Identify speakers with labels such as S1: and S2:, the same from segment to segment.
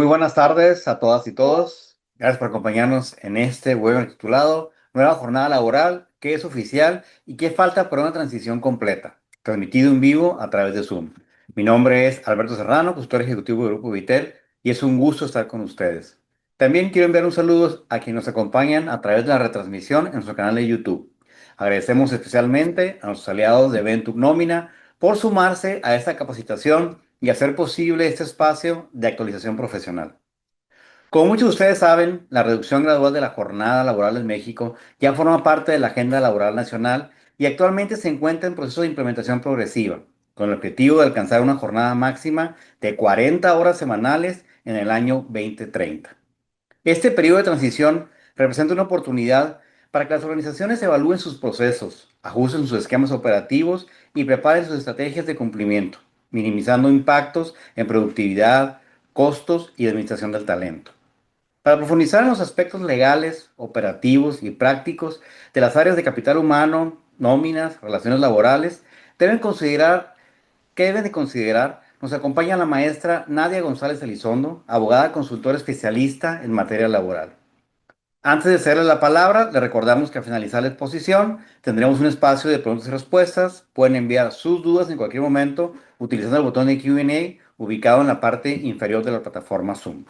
S1: Muy buenas tardes a todas y todos. Gracias por acompañarnos en este webinar titulado Nueva jornada laboral, qué es oficial y qué falta para una transición completa, transmitido en vivo a través de Zoom. Mi nombre es Alberto Serrano, consultor ejecutivo del Grupo Vitel, y es un gusto estar con ustedes. También quiero enviar un saludo a quienes nos acompañan a través de la retransmisión en nuestro canal de YouTube. Agradecemos especialmente a nuestros aliados de Venture Nómina por sumarse a esta capacitación y hacer posible este espacio de actualización profesional. Como muchos de ustedes saben, la reducción gradual de la jornada laboral en México ya forma parte de la agenda laboral nacional y actualmente se encuentra en proceso de implementación progresiva, con el objetivo de alcanzar una jornada máxima de 40 horas semanales en el año 2030. Este periodo de transición representa una oportunidad para que las organizaciones evalúen sus procesos, ajusten sus esquemas operativos y preparen sus estrategias de cumplimiento, minimizando impactos en productividad, costos y administración del talento. Para profundizar en los aspectos legales, operativos y prácticos de las áreas de capital humano, nóminas, relaciones laborales, deben considerar ¿qué deben de considerar? Nos acompaña la maestra Nadia González Elizondo, abogada consultora especialista en materia laboral. Antes de cederle la palabra, le recordamos que al finalizar la exposición tendremos un espacio de preguntas y respuestas. Pueden enviar sus dudas en cualquier momento utilizando el botón de Q&A ubicado en la parte inferior de la plataforma Zoom.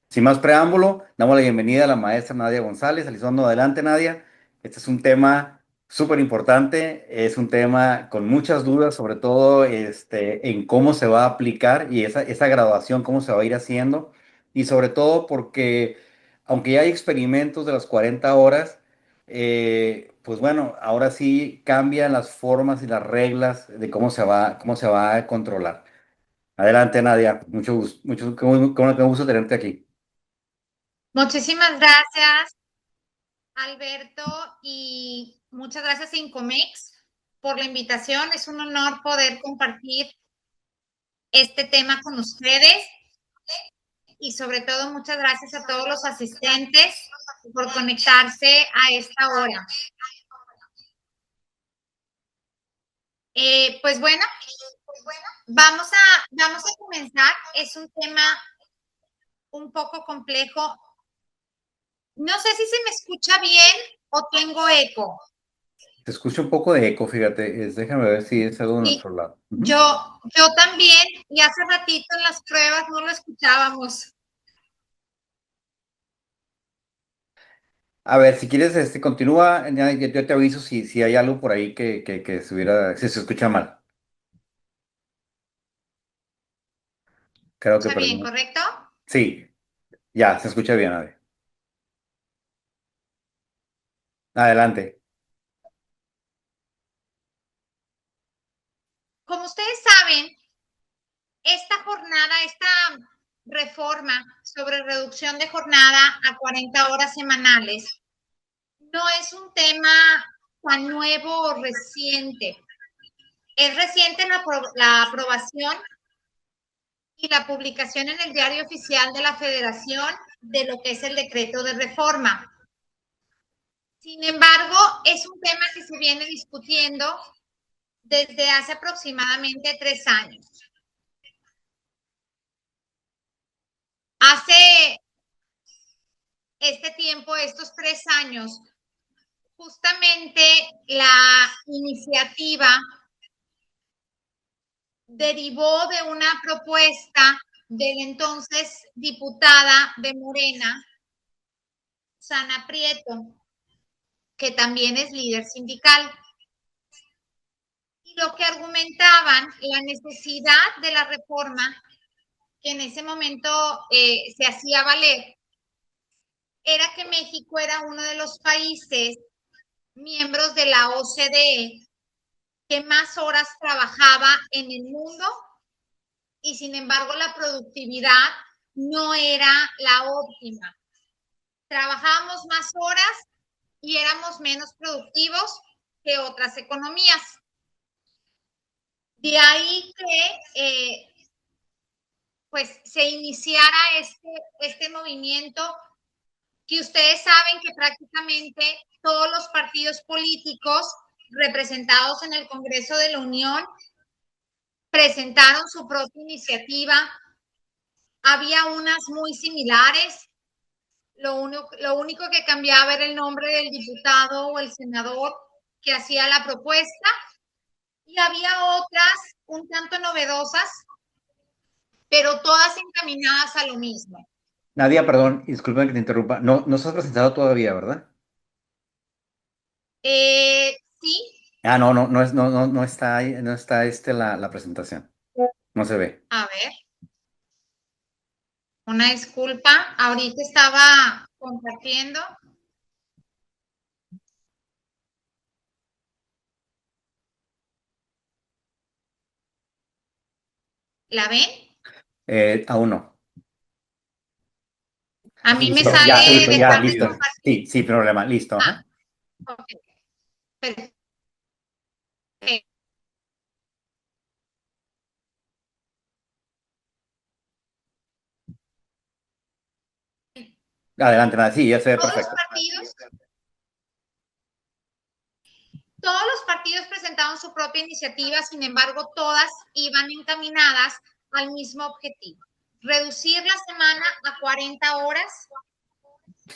S1: Sin más preámbulo, damos la bienvenida a la maestra Nadia González. Elizondo, adelante, Nadia. Este es un tema súper importante, es un tema con muchas dudas, sobre todo en cómo se va a aplicar y esa graduación, cómo se va a ir haciendo. Y sobre todo porque, aunque ya hay experimentos de las 40 horas, pues bueno, ahora sí cambian las formas y las reglas de cómo se va a controlar. Adelante, Nadia. Mucho gusto, qué gusto tenerte aquí.
S2: Muchísimas gracias, Alberto, y muchas gracias, Incomex, por la invitación. Es un honor poder compartir este tema con ustedes y sobre todo muchas gracias a todos los asistentes por conectarse a esta hora. Pues bueno, vamos a comenzar. Es un tema un poco complejo. No sé si se me escucha bien o tengo eco.
S1: Te escucho un poco de eco, fíjate. Déjame ver si es algo de
S2: Y
S1: nuestro lado. Ujú.
S2: yo también, y hace ratito en las pruebas no lo escuchábamos.
S1: A ver, si quieres, continúa. Yo te aviso si hay algo por ahí que si se escucha mal. Creo que
S2: ¿Escucha bien,
S1: perdimos.
S2: correcto?
S1: Sí, ya, se escucha bien. A ver. Adelante.
S2: Como ustedes saben, esta reforma sobre reducción de jornada a 40 horas semanales, no es un tema tan nuevo o reciente. Es reciente la aprobación y la publicación en el Diario Oficial de la Federación de lo que es el decreto de reforma. Sin embargo, es un tema que se viene discutiendo desde hace aproximadamente 3 años. Hace este tiempo, estos 3 años, justamente la iniciativa derivó de una propuesta del entonces diputada de Morena, Sana Prieto, que también es líder sindical. Y lo que argumentaban, la necesidad de la reforma que en ese momento se hacía valer, era que México era uno de los países miembros de la OCDE que más horas trabajaba en el mundo y sin embargo la productividad no era la óptima. Trabajábamos más horas y éramos menos productivos que otras economías. De ahí que pues se iniciara este movimiento que ustedes saben que prácticamente todos los partidos políticos representados en el Congreso de la Unión presentaron su propia iniciativa Había unas muy similares. Lo único que cambiaba era el nombre del diputado o el senador que hacía la propuesta. Y había otras un tanto novedosas, pero todas encaminadas a lo mismo.
S1: Nadia, perdón, disculpen que te interrumpa. No, no se has presentado todavía, ¿verdad?
S2: Sí,
S1: Ah, no, no, no es, no, no, no está ahí, no está la presentación. No se ve.
S2: a ver, una disculpa. Ahorita estaba compartiendo. ¿La ven?
S1: Aún no.
S2: A mí me
S1: Listo, ya,
S2: sale
S1: listo, ya,
S2: dejar de
S1: listo.
S2: compartir.
S1: Sí, sí, problema, listo,
S2: Ah,
S1: ajá.
S2: ok. Perfecto.
S1: Adelante, nada, sí, ya se ve
S2: Todos los
S1: perfecto.
S2: partidos Todos los partidos presentaron su propia iniciativa, sin embargo, todas iban encaminadas al mismo objetivo: reducir la semana a 40 horas,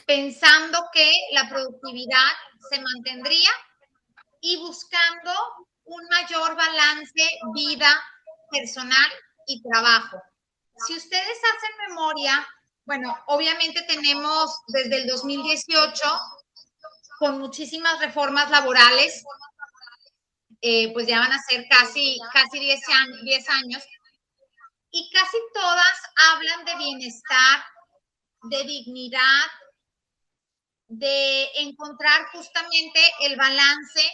S2: pensando que la productividad se mantendría y buscando un mayor balance vida personal y trabajo. Si ustedes hacen memoria, bueno, obviamente tenemos desde el 2018 con muchísimas reformas laborales, pues ya van a ser casi 10 años, y casi todas hablan de bienestar, de dignidad, de encontrar justamente el balance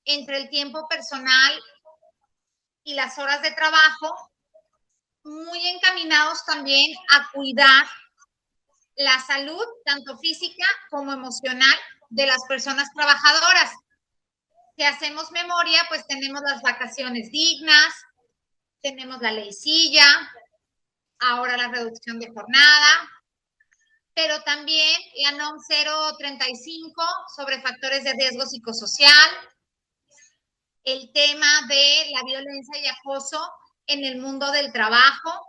S2: entre el tiempo personal y las horas de trabajo, muy encaminados también a cuidar la salud, tanto física como emocional, de las personas trabajadoras. Si hacemos memoria, pues tenemos las vacaciones dignas, tenemos la ley silla, ahora la reducción de jornada, pero también la NOM 035 sobre factores de riesgo psicosocial, el tema de la violencia y acoso en el mundo del trabajo.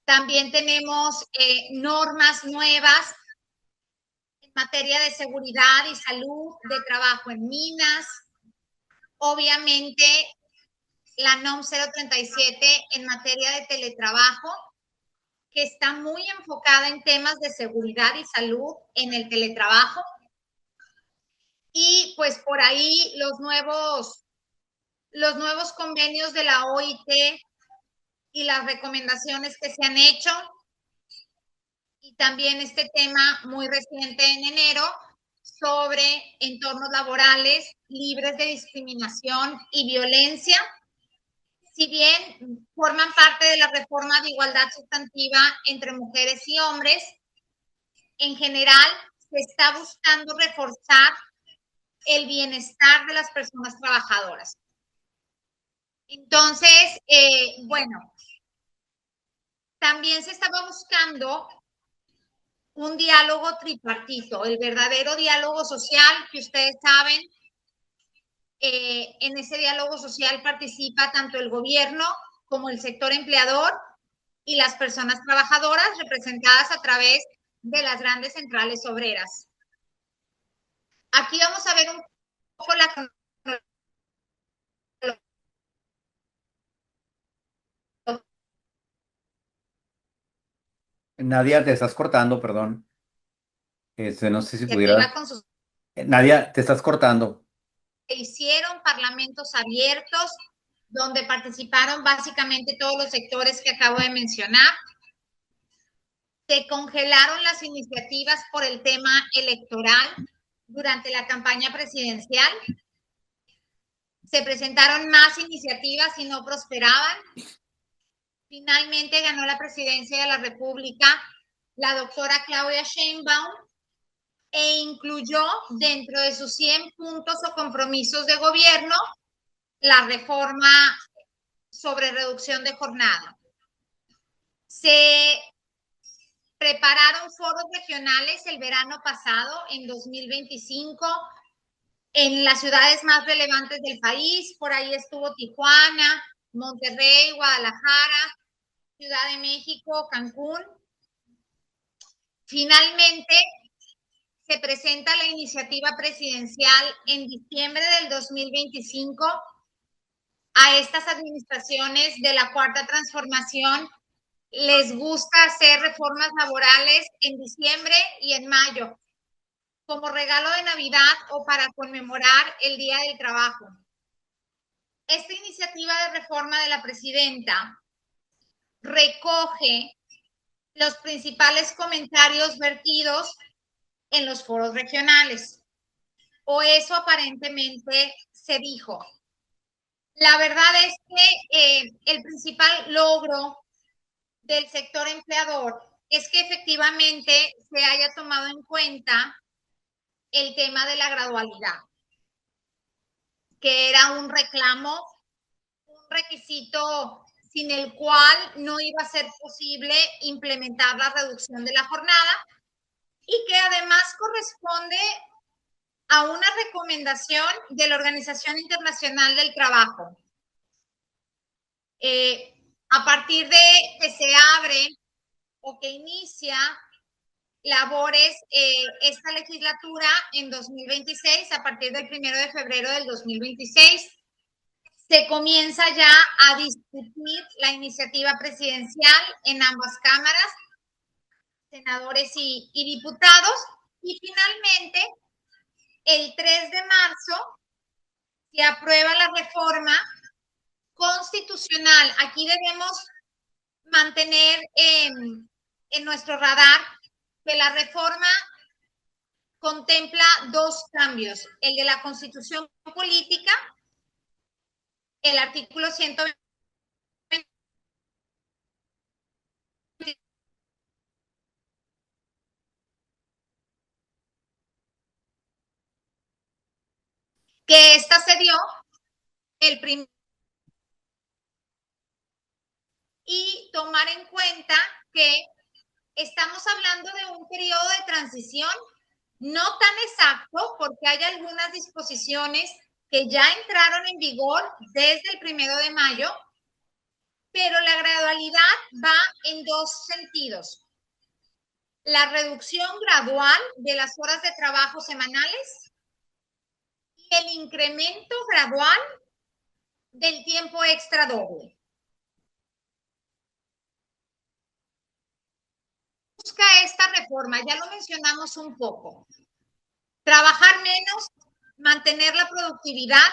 S2: También tenemos normas nuevas en materia de seguridad y salud, de trabajo en minas. Obviamente, la NOM 037 en materia de teletrabajo, que está muy enfocada en temas de seguridad y salud en el teletrabajo. Y pues por ahí los nuevos convenios de la OIT y las recomendaciones que se han hecho. Y también este tema muy reciente en enero sobre entornos laborales libres de discriminación y violencia. Si bien forman parte de la reforma de igualdad sustantiva entre mujeres y hombres, en general se está buscando reforzar el bienestar de las personas trabajadoras. Entonces, bueno, también se estaba buscando un diálogo tripartito, el verdadero diálogo social, que ustedes saben, en ese diálogo social participa tanto el gobierno como el sector empleador y las personas trabajadoras, representadas a través de las grandes centrales obreras. Aquí vamos a ver un poco la
S1: Nadia, te estás cortando, perdón. No sé si
S2: iniciativa
S1: pudiera.
S2: con sus
S1: Nadia, te estás cortando.
S2: se hicieron parlamentos abiertos donde participaron básicamente todos los sectores que acabo de mencionar. Se congelaron las iniciativas por el tema electoral durante la campaña presidencial. Se presentaron más iniciativas y no prosperaban. Finalmente ganó la presidencia de la República la doctora Claudia Sheinbaum e incluyó dentro de sus 100 puntos o compromisos de gobierno la reforma sobre reducción de jornada. Se prepararon foros regionales el verano pasado, en 2025, en las ciudades más relevantes del país. Por ahí estuvo Tijuana, Monterrey, Guadalajara, Ciudad de México, Cancún. Finalmente, se presenta la iniciativa presidencial en diciembre del 2025 a estas administraciones de la Cuarta Transformación. Les gusta hacer reformas laborales en diciembre y en mayo, como regalo de Navidad o para conmemorar el Día del Trabajo. Esta iniciativa de reforma de la presidenta recoge los principales comentarios vertidos en los foros regionales, o eso aparentemente se dijo. La verdad es que el principal logro del sector empleador es que efectivamente se haya tomado en cuenta el tema de la gradualidad, que era un reclamo, un requisito sin el cual no iba a ser posible implementar la reducción de la jornada y que además corresponde a una recomendación de la Organización Internacional del Trabajo. A partir de que se abre o que inicia labores esta legislatura en 2026, a partir del 1 de febrero del 2026, se comienza ya a discutir la iniciativa presidencial en ambas cámaras, senadores y diputados, y finalmente, el 3 de marzo, se aprueba la reforma constitucional. Aquí debemos mantener en nuestro radar que la reforma contempla dos cambios, el de la Constitución política, el artículo 120, que esta se dio el primer, y tomar en cuenta que estamos hablando de un periodo de transición no tan exacto, porque hay algunas disposiciones que ya entraron en vigor desde el 1 de mayo, pero la gradualidad va en dos sentidos. La reducción gradual de las horas de trabajo semanales y el incremento gradual del tiempo extra doble. Busca esta reforma, ya lo mencionamos un poco. Trabajar menos, mantener la productividad,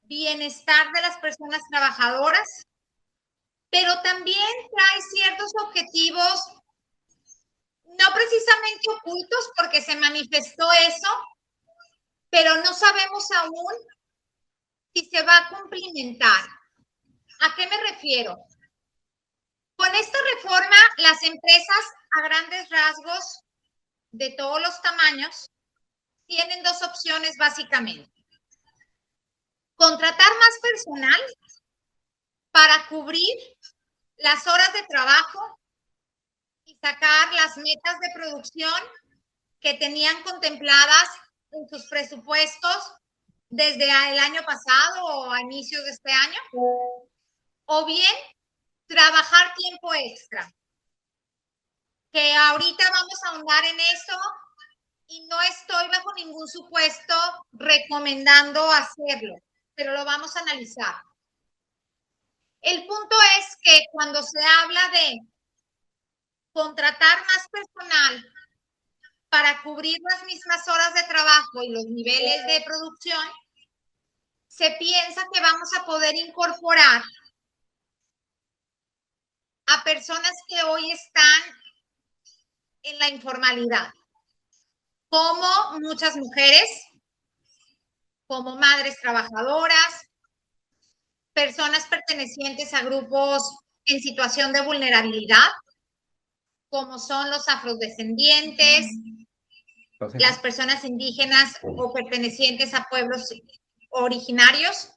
S2: bienestar de las personas trabajadoras, pero también trae ciertos objetivos no precisamente ocultos, porque se manifestó eso, pero no sabemos aún si se va a cumplimentar. ¿A qué me refiero? Con esta reforma, las empresas a grandes rasgos de todos los tamaños tienen dos opciones básicamente. Contratar más personal para cubrir las horas de trabajo y sacar las metas de producción que tenían contempladas en sus presupuestos desde el año pasado o a inicios de este año, o bien trabajar tiempo extra, que ahorita vamos a ahondar en eso y no estoy bajo ningún supuesto recomendando hacerlo, pero lo vamos a analizar. El punto es que cuando se habla de contratar más personal para cubrir las mismas horas de trabajo y los niveles de producción, se piensa que vamos a poder incorporar a personas que hoy están en la informalidad, como muchas mujeres, como madres trabajadoras, personas pertenecientes a grupos en situación de vulnerabilidad, como son los afrodescendientes, las personas indígenas o pertenecientes a pueblos originarios,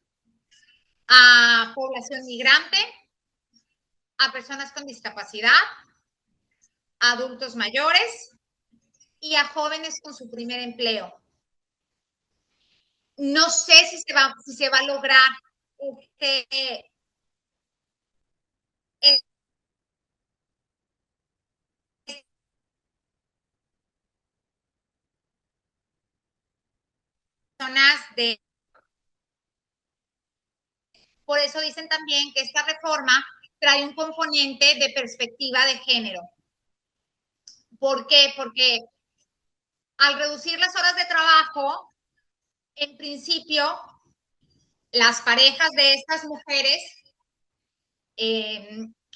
S2: a población migrante, a personas con discapacidad, a adultos mayores y a jóvenes con su primer empleo. No sé si se va a lograr personas de... Por eso dicen también que esta reforma trae un componente de perspectiva de género. ¿Por qué? Porque al reducir las horas de trabajo, en principio, las parejas de estas mujeres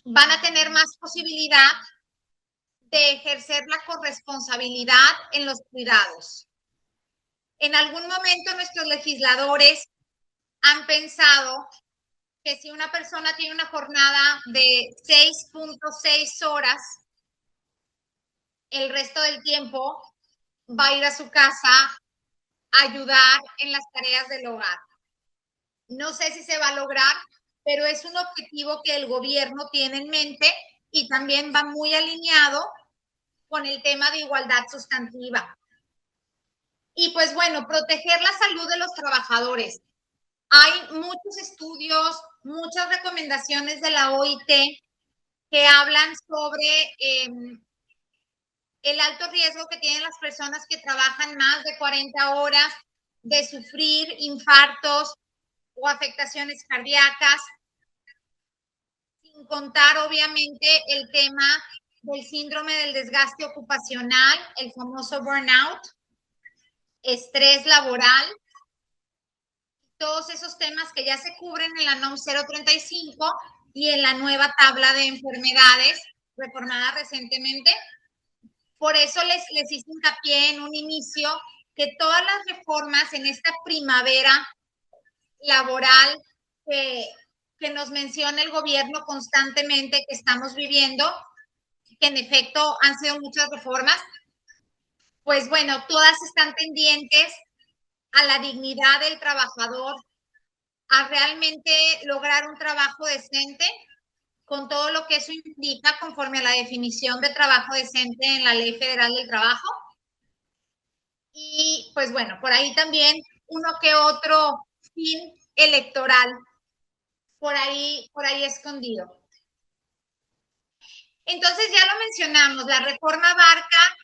S2: van a tener más posibilidad de ejercer la corresponsabilidad en los cuidados. En algún momento nuestros legisladores han pensado que si una persona tiene una jornada de 6.6 horas, el resto del tiempo va a ir a su casa a ayudar en las tareas del hogar. No sé si se va a lograr, pero es un objetivo que el gobierno tiene en mente y también va muy alineado con el tema de igualdad sustantiva. Y pues bueno, proteger la salud de los trabajadores. Hay muchos estudios, muchas recomendaciones de la OIT que hablan sobre el alto riesgo que tienen las personas que trabajan más de 40 horas de sufrir infartos o afectaciones cardíacas, sin contar obviamente el tema del síndrome del desgaste ocupacional, el famoso burnout, estrés laboral, todos esos temas que ya se cubren en la NOM 035 y en la nueva tabla de enfermedades reformada recientemente. Por eso les hice hincapié en un inicio que todas las reformas en esta primavera laboral que nos menciona el gobierno constantemente que estamos viviendo, que en efecto han sido muchas reformas, pues bueno, todas están pendientes a la dignidad del trabajador, a realmente lograr un trabajo decente con todo lo que eso implica conforme a la definición de trabajo decente en la Ley Federal del Trabajo. Y pues bueno, por ahí también uno que otro fin electoral por ahí escondido. Entonces ya lo mencionamos, la reforma abarca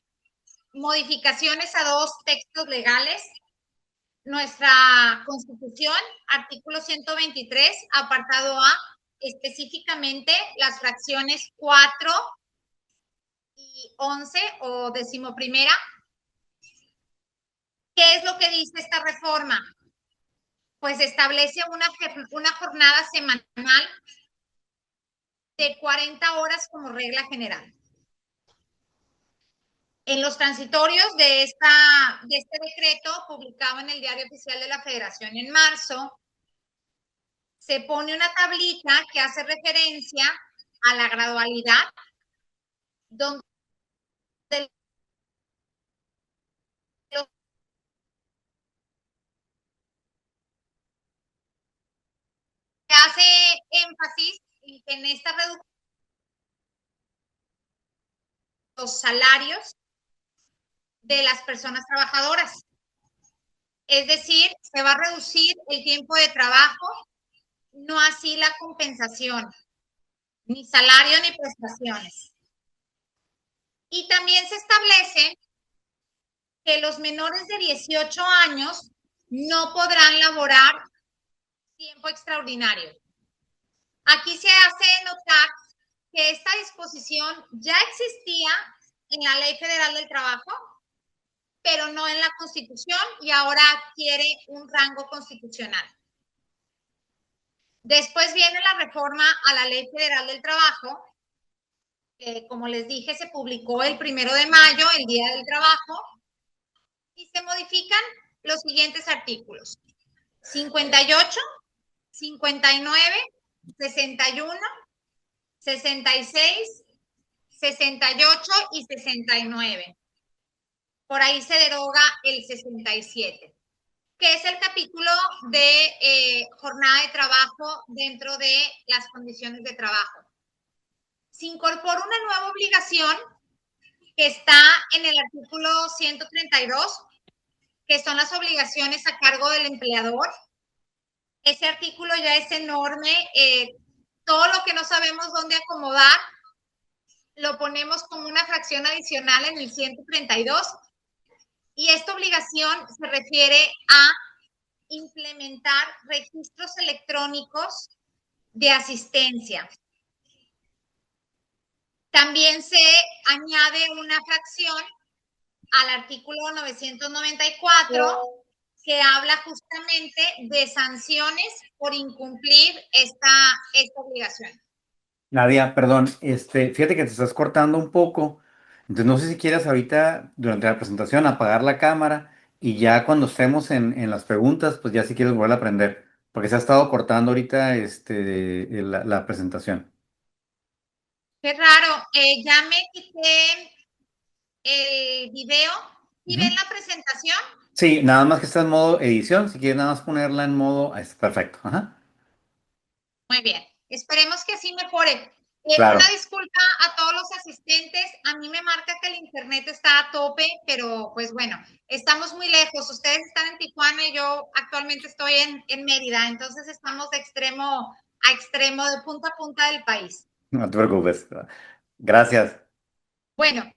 S2: modificaciones a 2 textos legales. Nuestra Constitución, artículo 123, apartado A, específicamente las fracciones 4 y 11 o 11ª. ¿Qué es lo que dice esta reforma? Pues establece una jornada semanal de 40 horas como regla general. En los transitorios de este decreto, publicado en el Diario Oficial de la Federación en marzo, se pone una tablita que hace referencia a la gradualidad, donde se hace énfasis en esta reducción de los salarios de las personas trabajadoras. Es decir, se va a reducir el tiempo de trabajo, no así la compensación, ni salario ni prestaciones. Y también se establece que los menores de 18 años no podrán laborar tiempo extraordinario. Aquí se hace notar que esta disposición ya existía en la Ley Federal del Trabajo, pero no en la Constitución y ahora adquiere un rango constitucional. Después viene la reforma a la Ley Federal del Trabajo, que como les dije se publicó el 1 de mayo, el Día del Trabajo, y se modifican los siguientes artículos: 58, 59, 61, 66, 68 y 69. Por ahí se deroga el 67, que es el capítulo de jornada de trabajo dentro de las condiciones de trabajo. Se incorpora una nueva obligación que está en el artículo 132, que son las obligaciones a cargo del empleador. Ese artículo ya es enorme. Todo lo que no sabemos dónde acomodar, lo ponemos como una fracción adicional en el 132. Y esta obligación se refiere a implementar registros electrónicos de asistencia. También se añade una fracción al artículo 994 que habla justamente de sanciones por incumplir esta obligación.
S1: Nadia, perdón, fíjate que te estás cortando un poco, entonces no sé si quieras ahorita durante la presentación apagar la cámara y ya cuando estemos en las preguntas, pues ya si quieres volver a aprender, porque se ha estado cortando ahorita la presentación.
S2: Qué raro, ya me quité el video. ¿Y ven
S1: Ujú.
S2: la presentación?
S1: Sí, nada más que está en modo edición, si quieres nada más ponerla en modo, es perfecto. Ajá.
S2: Muy bien, esperemos que así mejore. Una
S1: Claro.
S2: disculpa a todos los asistentes, a mí me marca que el internet está a tope, pero pues bueno, estamos muy lejos, ustedes están en Tijuana y yo actualmente estoy en Mérida, entonces estamos de extremo a extremo, de punta a punta del país.
S1: No te preocupes. Gracias.
S2: Bueno,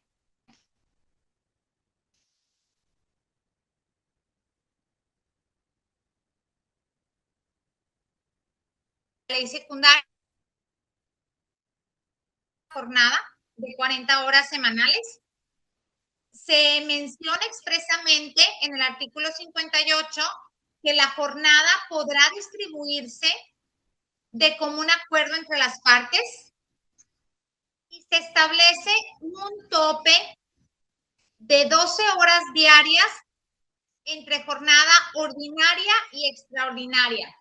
S2: ley secundaria, jornada de 40 horas semanales. Se menciona expresamente en el artículo 58 que la jornada podrá distribuirse de común acuerdo entre las partes y se establece un tope de 12 horas diarias entre jornada ordinaria y extraordinaria,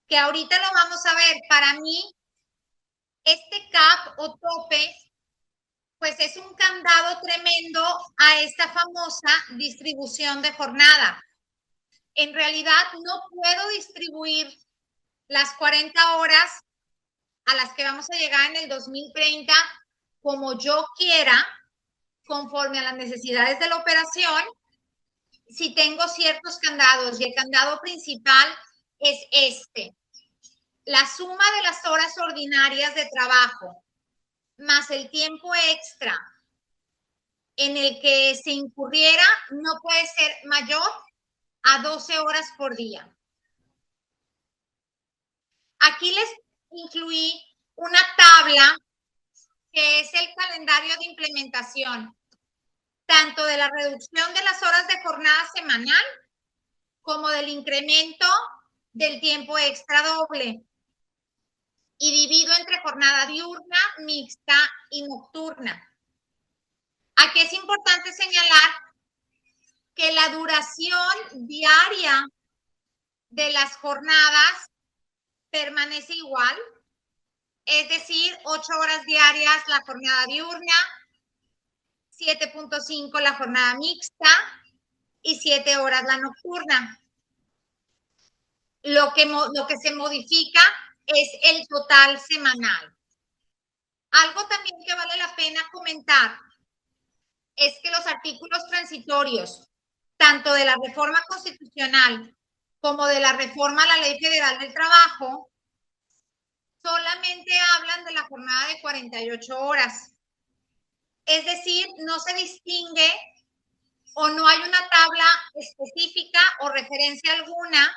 S2: que ahorita lo vamos a ver. Para mí, este cap o tope, pues es un candado tremendo a esta famosa distribución de jornada. En realidad no puedo distribuir las 40 horas a las que vamos a llegar en el 2030 como yo quiera, conforme a las necesidades de la operación, si tengo ciertos candados, y el candado principal es este: la suma de las horas ordinarias de trabajo más el tiempo extra en el que se incurriera no puede ser mayor a 12 horas por día. Aquí les incluí una tabla que es el calendario de implementación, tanto de la reducción de las horas de jornada semanal como del incremento del tiempo extra doble, y divido entre jornada diurna, mixta y nocturna. Aquí es importante señalar que la duración diaria de las jornadas permanece igual, es decir, 8 horas diarias la jornada diurna, 7.5 la jornada mixta y 7 horas la nocturna. Lo que se modifica es el total semanal. Algo también que vale la pena comentar es que los artículos transitorios, tanto de la reforma constitucional como de la reforma a la Ley Federal del Trabajo, solamente hablan de la jornada de 48 horas. Es decir, no se distingue o no hay una tabla específica o referencia alguna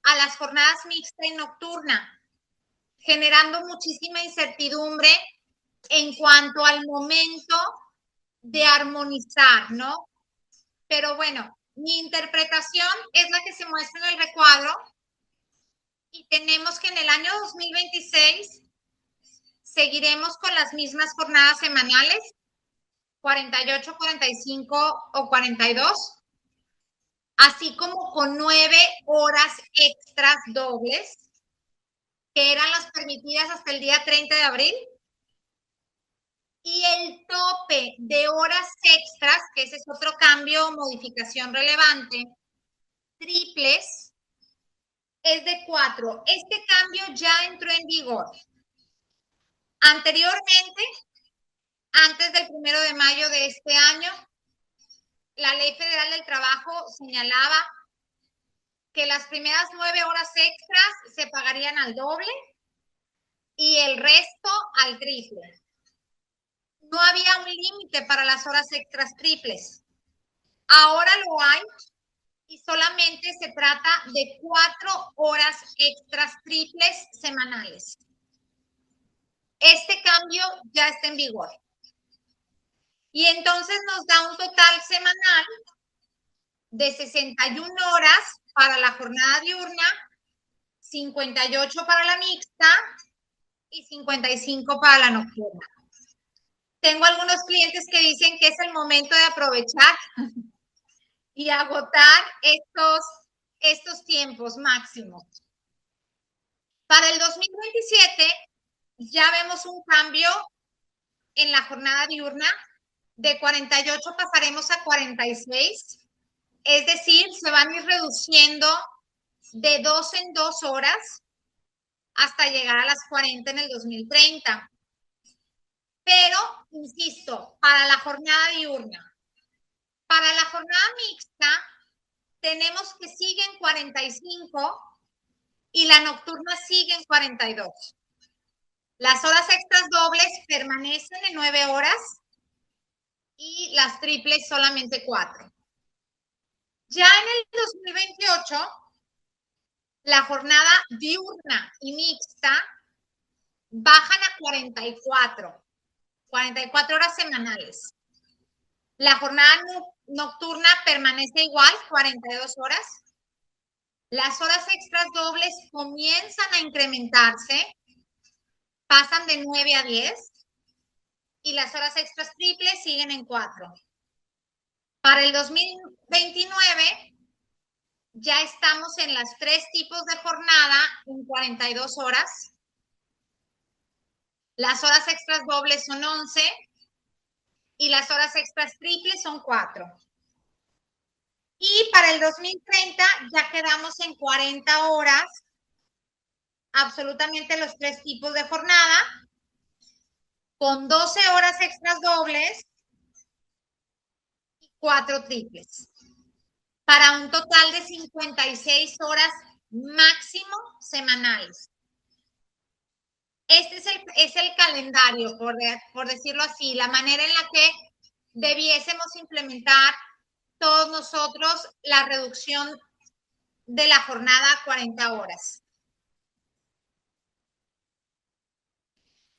S2: a las jornadas mixta y nocturna, generando muchísima incertidumbre en cuanto al momento de armonizar, ¿no? Pero bueno, mi interpretación es la que se muestra en el recuadro, y tenemos que en el año 2026 seguiremos con las mismas jornadas semanales, 48, 45 o 42, así como con 9 horas extras dobles, que eran las permitidas hasta el día 30 de abril, y el tope de horas extras, que ese es otro cambio o modificación relevante, triples, es de 4. Este cambio ya entró en vigor. Anteriormente, antes del 1 de mayo de este año, la Ley Federal del Trabajo señalaba que las primeras 9 horas extras se pagarían al doble y el resto al triple. No había un límite para las horas extras triples. Ahora lo hay, y solamente se trata de 4 horas extras triples semanales. Este cambio ya está en vigor. Y entonces nos da un total semanal de 61 horas para la jornada diurna, 58 para la mixta y 55 para la nocturna. Tengo algunos clientes que dicen que es el momento de aprovechar y agotar estos tiempos máximos. Para el 2027 ya vemos un cambio en la jornada diurna. De 48 pasaremos a 46. Es decir, se van a ir reduciendo de 2 en 2 horas hasta llegar a las 40 en el 2030. Pero, insisto, para la jornada diurna. Para la jornada mixta, tenemos que sigue en 45 y la nocturna sigue en 42. Las horas extras dobles permanecen en 9 horas y las triples solamente 4. Ya en el 2028, la jornada diurna y mixta bajan a 44 horas semanales. La jornada nocturna permanece igual, 42 horas. Las horas extras dobles comienzan a incrementarse, pasan de 9 a 10 y las horas extras triples siguen en 4. Para el 2029 ya estamos en las 3 tipos de jornada en 42 horas. Las horas extras dobles son 11 y las horas extras triples son 4. Y para el 2030 ya quedamos en 40 horas, absolutamente los 3 tipos de jornada, con 12 horas extras dobles y 4 triples, para un total de 56 horas máximo semanales. Este es el calendario, por decirlo así, la manera en la que debiésemos implementar todos nosotros la reducción de la jornada a 40 horas.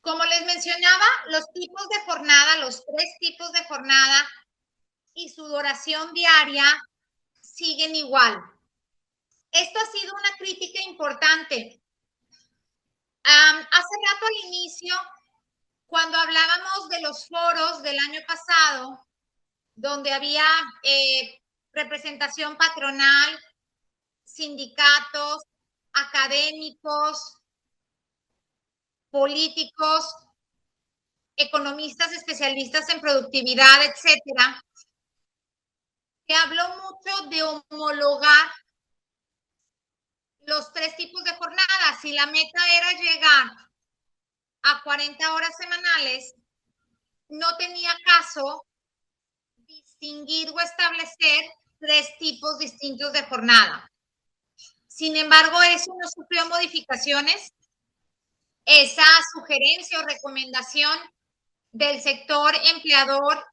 S2: Como les mencionaba, los tipos de jornada, los 3 tipos de jornada y su duración diaria siguen igual. Esto ha sido una crítica importante. Hace rato al inicio, cuando hablábamos de los foros del año pasado, donde había representación patronal, sindicatos, académicos, políticos, economistas especialistas en productividad, etcétera, que habló mucho de homologar los 3 tipos de jornada. Si la meta era llegar a 40 horas semanales, no tenía caso distinguir o establecer 3 tipos distintos de jornada. Sin embargo, eso no sufrió modificaciones. Esa sugerencia o recomendación del sector empleador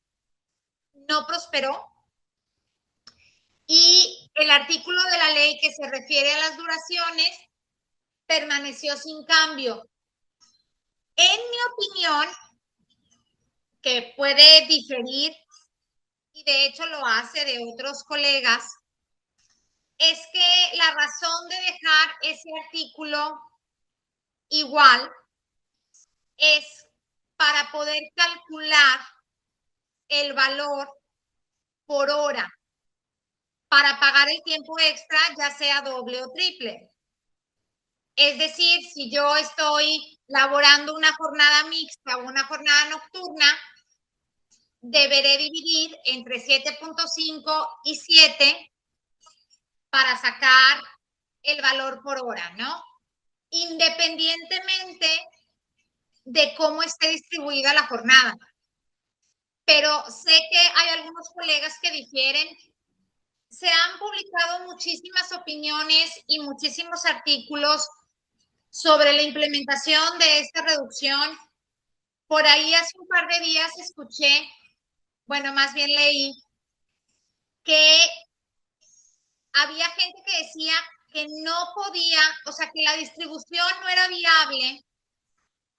S2: no prosperó. Y el artículo de la ley que se refiere a las duraciones permaneció sin cambio. En mi opinión, que puede diferir, y de hecho lo hace de otros colegas, es que la razón de dejar ese artículo igual es para poder calcular el valor por hora para pagar el tiempo extra, ya sea doble o triple. Es decir, si yo estoy laborando una jornada mixta o una jornada nocturna, deberé dividir entre 7.5 y 7 para sacar el valor por hora, ¿no? Independientemente de cómo esté distribuida la jornada. Pero sé que hay algunos colegas que difieren. Se han publicado muchísimas opiniones y muchísimos artículos sobre la implementación de esta reducción. Por ahí hace un par de días escuché, bueno, más bien leí, que había gente que decía que no podía, o sea, que la distribución no era viable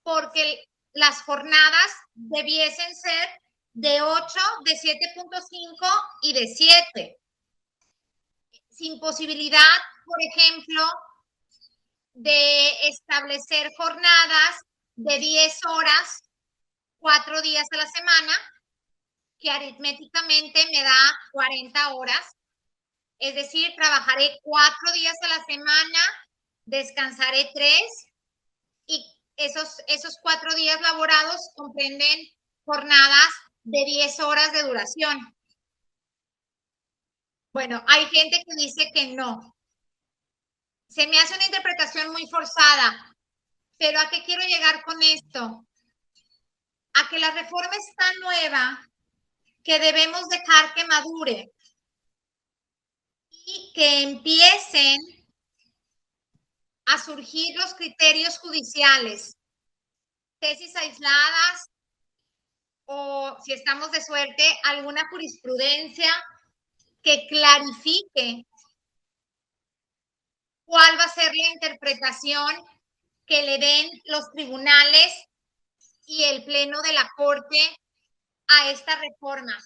S2: porque las jornadas debiesen ser de 8, de 7.5 y de 7, sin posibilidad, por ejemplo, de establecer jornadas de 10 horas, 4 días a la semana, que aritméticamente me da 40 horas. Es decir, trabajaré 4 días a la semana, descansaré 3 y esos 4 días laborados comprenden jornadas de 10 horas de duración. Bueno, hay gente que dice que no. Se me hace una interpretación muy forzada, pero ¿a qué quiero llegar con esto? A que la reforma es tan nueva que debemos dejar que madure y que empiecen a surgir los criterios judiciales, tesis aisladas o, si estamos de suerte, alguna jurisprudencia que clarifique cuál va a ser la interpretación que le den los tribunales y el pleno de la Corte a esta reforma.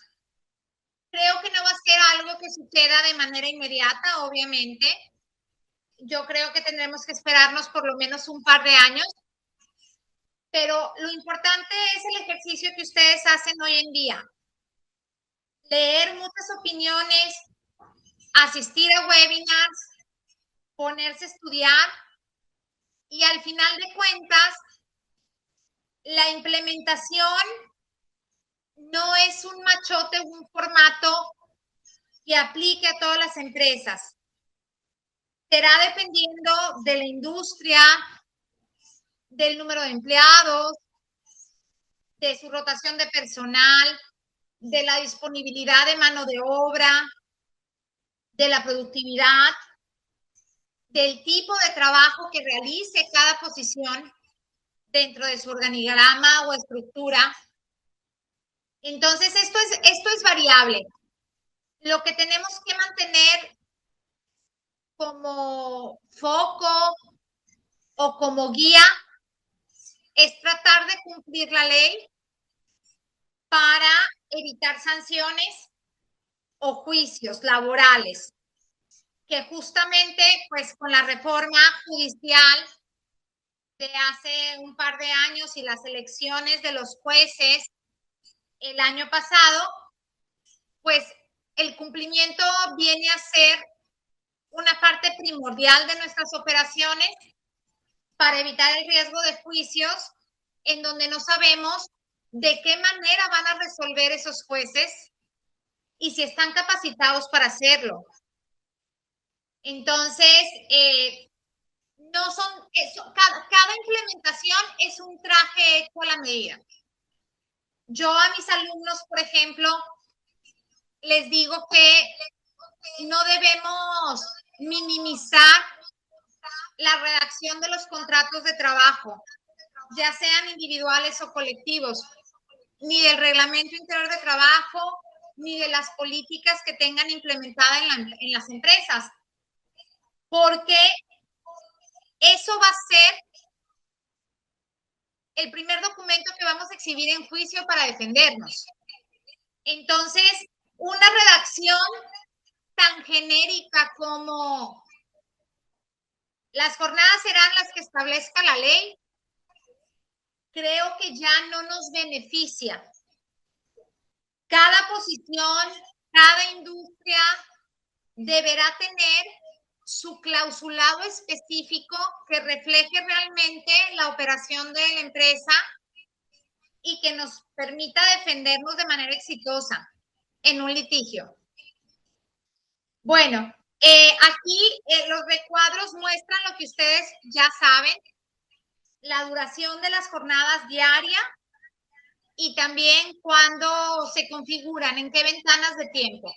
S2: Creo que no va a ser algo que suceda de manera inmediata, obviamente. Yo creo que tendremos que esperarnos por lo menos un par de años, pero lo importante es el ejercicio que ustedes hacen hoy en día. Leer muchas opiniones, asistir a webinars, ponerse a estudiar y al final de cuentas, la implementación no es un machote, un formato que aplique a todas las empresas. Será dependiendo de la industria, del número de empleados, de su rotación de personal, de la disponibilidad de mano de obra, de la productividad, del tipo de trabajo que realice cada posición dentro de su organigrama o estructura. Entonces, esto es variable. Lo que tenemos que mantener como foco o como guía es tratar de cumplir la ley para evitar sanciones o juicios laborales, que justamente pues con la reforma judicial de hace un par de años y las elecciones de los jueces el año pasado, pues el cumplimiento viene a ser una parte primordial de nuestras operaciones para evitar el riesgo de juicios en donde no sabemos de qué manera van a resolver esos jueces y si están capacitados para hacerlo. Entonces, no son, cada implementación es un traje hecho a la medida. Yo a mis alumnos, por ejemplo, les digo que no debemos minimizar la redacción de los contratos de trabajo, ya sean individuales o colectivos, ni del reglamento interior de trabajo, ni de las políticas que tengan implementadas en las empresas, porque eso va a ser el primer documento que vamos a exhibir en juicio para defendernos. Entonces, una redacción tan genérica como las jornadas serán las que establezca la ley, creo que ya no nos beneficia. Cada posición, cada industria deberá tener su clausulado específico que refleje realmente la operación de la empresa y que nos permita defendernos de manera exitosa en un litigio. Bueno, aquí los recuadros muestran lo que ustedes ya saben, la duración de las jornadas diarias y también cuándo se configuran, en qué ventanas de tiempo.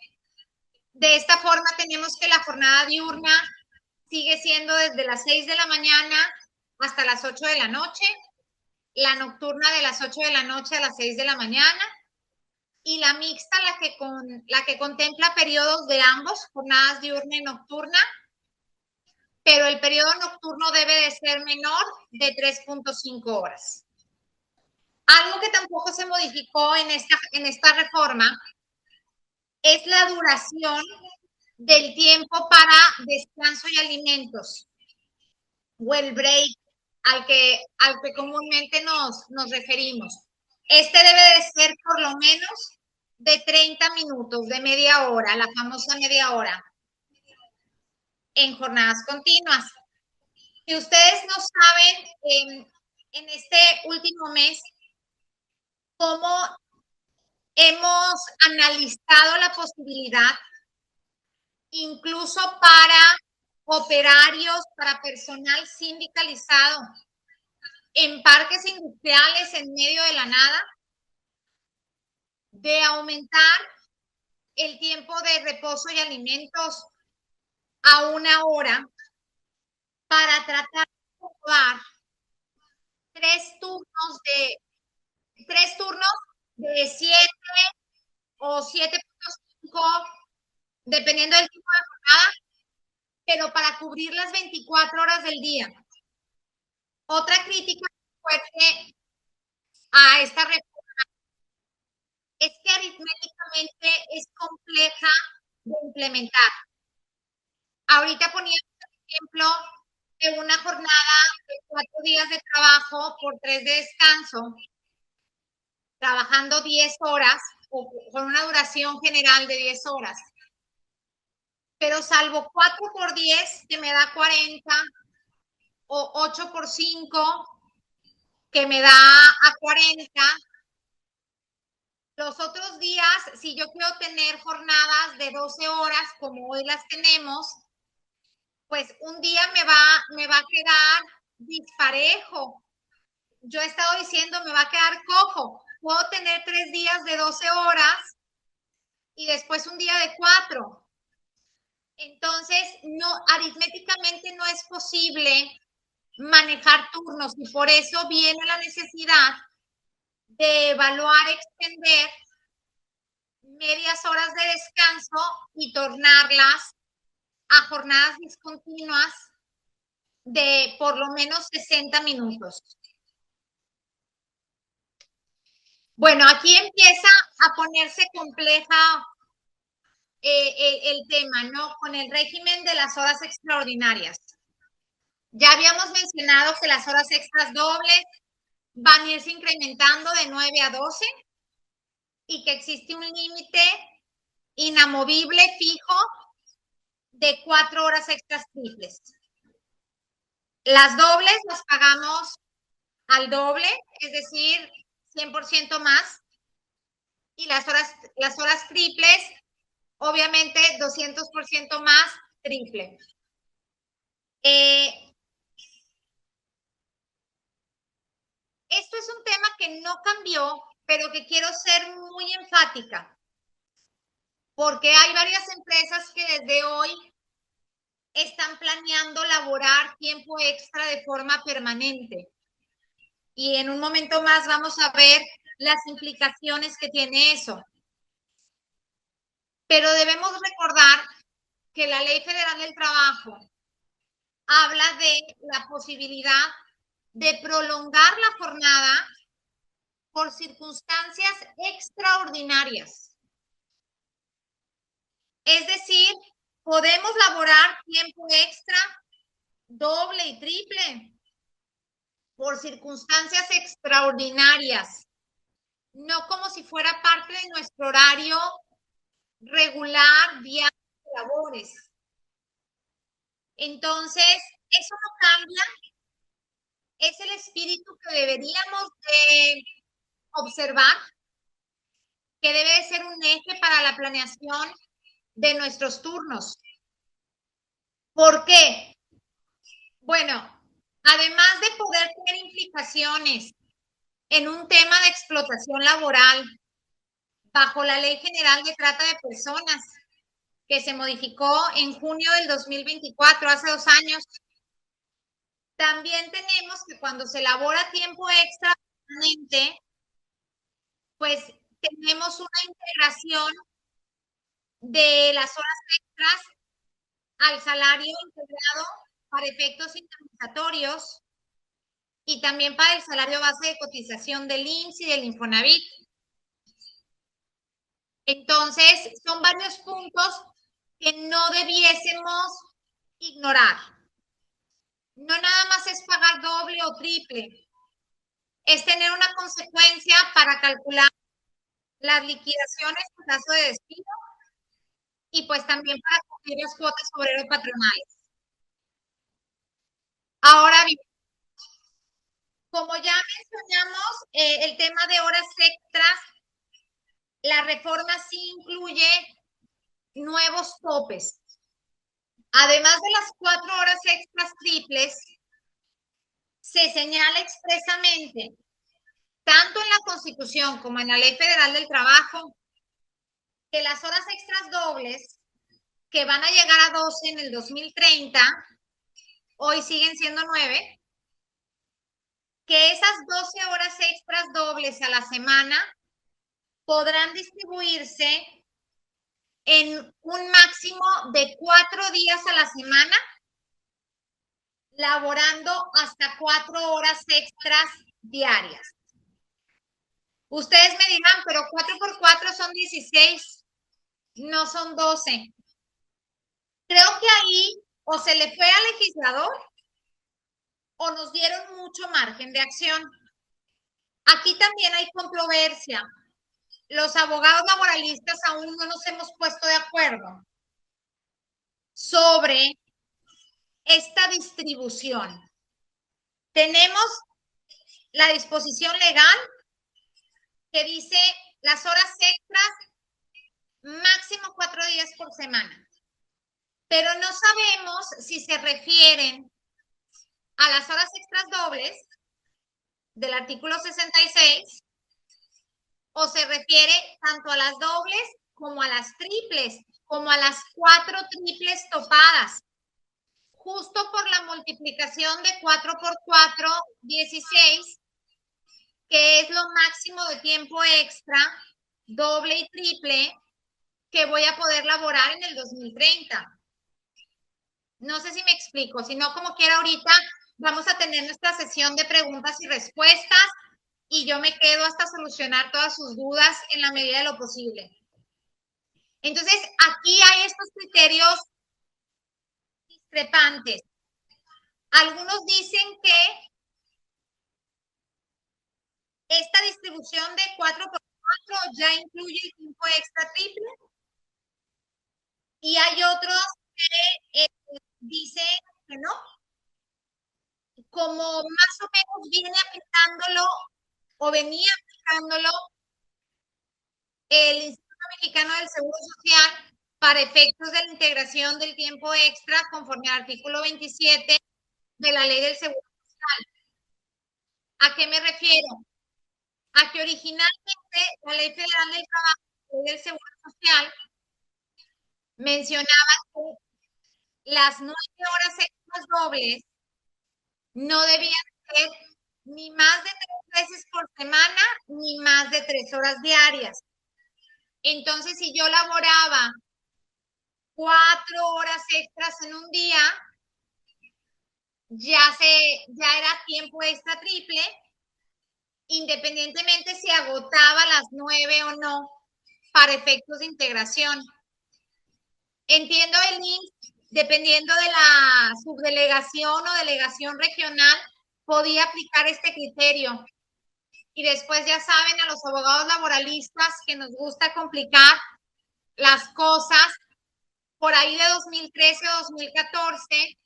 S2: De esta forma tenemos que la jornada diurna sigue siendo desde las 6 de la mañana hasta las 8 de la noche, la nocturna de las 8 de la noche a las 6 de la mañana y la mixta, la que contempla periodos de ambos, jornadas diurna y nocturna, pero el periodo nocturno debe de ser menor de 3.5 horas. Algo que tampoco se modificó en esta reforma es la duración del tiempo para descanso y alimentos, o el break al que comúnmente nos referimos. Este debe de ser por lo menos de 30 minutos, de media hora, la famosa media hora, en jornadas continuas. Si ustedes no saben, en este último mes, cómo hemos analizado la posibilidad, incluso para operarios, para personal sindicalizado, en parques industriales en medio de la nada, de aumentar el tiempo de reposo y alimentos a 1 hora para tratar de jugar tres turnos de 7 o 7.5, dependiendo del tipo de jornada, pero para cubrir las 24 horas del día. Otra crítica fuerte a esta reforma es que aritméticamente es compleja de implementar. Ahorita poníamos el ejemplo de una jornada de 4 días de trabajo por 3 de descanso, trabajando 10 horas o con una duración general de 10 horas. Pero salvo 4 por 10, que me da 40, o 8 por 5, que me da a 40. Los otros días, si yo quiero tener jornadas de 12 horas, como hoy las tenemos, pues un día me va a quedar disparejo. Yo he estado diciendo, me va a quedar cojo. Puedo tener 3 días de 12 horas y después un día de 4. Entonces, no, aritméticamente no es posible manejar turnos y por eso viene la necesidad de evaluar, extender medias horas de descanso y tornarlas a jornadas discontinuas de por lo menos 60 minutos. Bueno, aquí empieza a ponerse compleja el tema, ¿no? Con el régimen de las horas extraordinarias. Ya habíamos mencionado que las horas extras dobles van a irse incrementando de 9 a 12 y que existe un límite inamovible fijo de 4 horas extras triples. Las dobles las pagamos al doble, es decir, 100% más. Y las horas triples, obviamente, 200% más triple. Esto es un tema que no cambió, pero que quiero ser muy enfática, porque hay varias empresas que desde hoy están planeando laborar tiempo extra de forma permanente. Y en un momento más vamos a ver las implicaciones que tiene eso. Pero debemos recordar que la Ley Federal del Trabajo habla de la posibilidad de prolongar la jornada por circunstancias extraordinarias. Es decir, podemos laborar tiempo extra, doble y triple, por circunstancias extraordinarias, no como si fuera parte de nuestro horario regular, diario de labores. Entonces, eso no cambia, es el espíritu que deberíamos de observar, que debe de ser un eje para la planeación de nuestros turnos. ¿Por qué? Bueno, además de poder tener implicaciones en un tema de explotación laboral bajo la Ley General de Trata de Personas, que se modificó en junio del 2024, hace 2 años, también tenemos que cuando se labora tiempo extra, pues tenemos una integración de las horas extras al salario integrado para efectos indemnizatorios y también para el salario base de cotización del IMSS y del Infonavit. Entonces, son varios puntos que no debiésemos ignorar. No nada más es pagar doble o triple, es tener una consecuencia para calcular las liquidaciones en caso de despido y pues también para cubrir las cuotas obrero-patronales. Ahora bien, como ya mencionamos, el tema de horas extras, la reforma sí incluye nuevos topes. Además de las 4 horas extras triples, se señala expresamente, tanto en la Constitución como en la Ley Federal del Trabajo, que las horas extras dobles, que van a llegar a 12 en el 2030, hoy siguen siendo 9, que esas 12 horas extras dobles a la semana podrán distribuirse en un máximo de 4 días a la semana, laborando hasta 4 horas extras diarias. Ustedes me dirán, pero 4 por 4 son 16, no son 12. Creo que ahí o se le fue al legislador o nos dieron mucho margen de acción. Aquí también hay controversia. Los abogados laboralistas aún no nos hemos puesto de acuerdo sobre esta distribución. Tenemos la disposición legal que dice las horas extras máximo 4 días por semana, pero no sabemos si se refieren a las horas extras dobles del artículo 66 o se refiere tanto a las dobles como a las triples, como a las 4 triples topadas. Justo por la multiplicación de 4 por 4, 16, que es lo máximo de tiempo extra, doble y triple, que voy a poder laborar en el 2030. No sé si me explico, si no, como quiera ahorita vamos a tener nuestra sesión de preguntas y respuestas y yo me quedo hasta solucionar todas sus dudas en la medida de lo posible. Entonces, aquí hay estos criterios discrepantes. Algunos dicen que esta distribución de 4 por 4 ya incluye el tiempo extra triple y hay otros que dicen que no, como más o menos viene aplicándolo o venía aplicándolo el Instituto Mexicano del Seguro Social para efectos de la integración del tiempo extra conforme al artículo 27 de la Ley del Seguro Social. ¿A qué me refiero? A que originalmente la Ley Federal del Trabajo, la Ley del Seguro Social, mencionaba que las 9 horas extras dobles no debían ser ni más de 3 veces por semana, ni más de 3 horas diarias. Entonces, si yo laboraba 4 horas extras en un día, ya era tiempo extra triple, independientemente si agotaba las 9 o no, para efectos de integración. Entiendo el IMSS, dependiendo de la subdelegación o delegación regional, podía aplicar este criterio. Y después ya saben, a los abogados laboralistas que nos gusta complicar las cosas, por ahí de 2013 o 2014,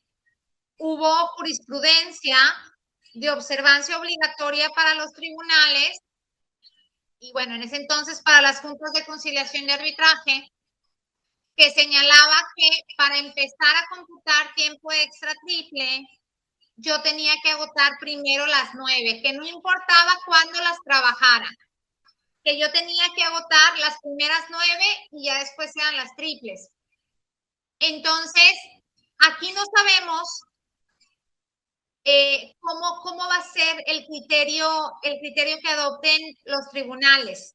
S2: hubo jurisprudencia de observancia obligatoria para los tribunales y bueno, en ese entonces para las juntas de conciliación y arbitraje, que señalaba que para empezar a computar tiempo extra triple, yo tenía que agotar primero las 9, que no importaba cuándo las trabajara, que yo tenía que agotar las primeras 9 y ya después eran las triples. Entonces, aquí no sabemos cómo va a ser el criterio que adopten los tribunales.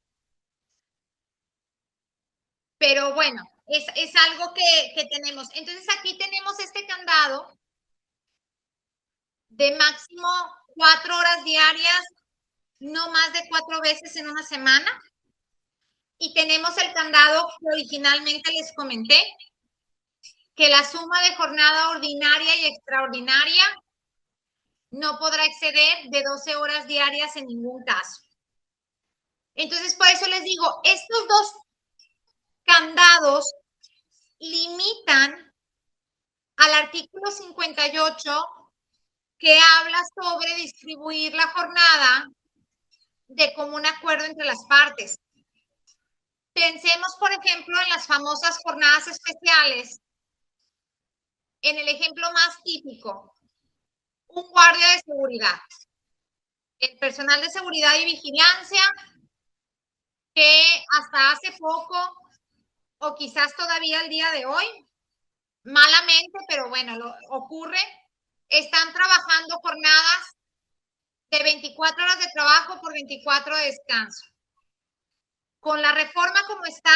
S2: Pero bueno, es algo que tenemos. Entonces aquí tenemos este candado de máximo 4 horas diarias, no más de 4 veces en una semana. Y tenemos el candado que originalmente les comenté, que la suma de jornada ordinaria y extraordinaria no podrá exceder de 12 horas diarias en ningún caso. Entonces, por eso les digo, estos dos candados limitan al artículo 58 que habla sobre distribuir la jornada de común acuerdo entre las partes. Pensemos, por ejemplo, en las famosas jornadas especiales. En el ejemplo más típico, un guardia de seguridad. El personal de seguridad y vigilancia que hasta hace poco o quizás todavía el día de hoy, malamente, pero bueno, ocurre, están trabajando jornadas de 24 horas de trabajo por 24 de descanso. Con la reforma como está,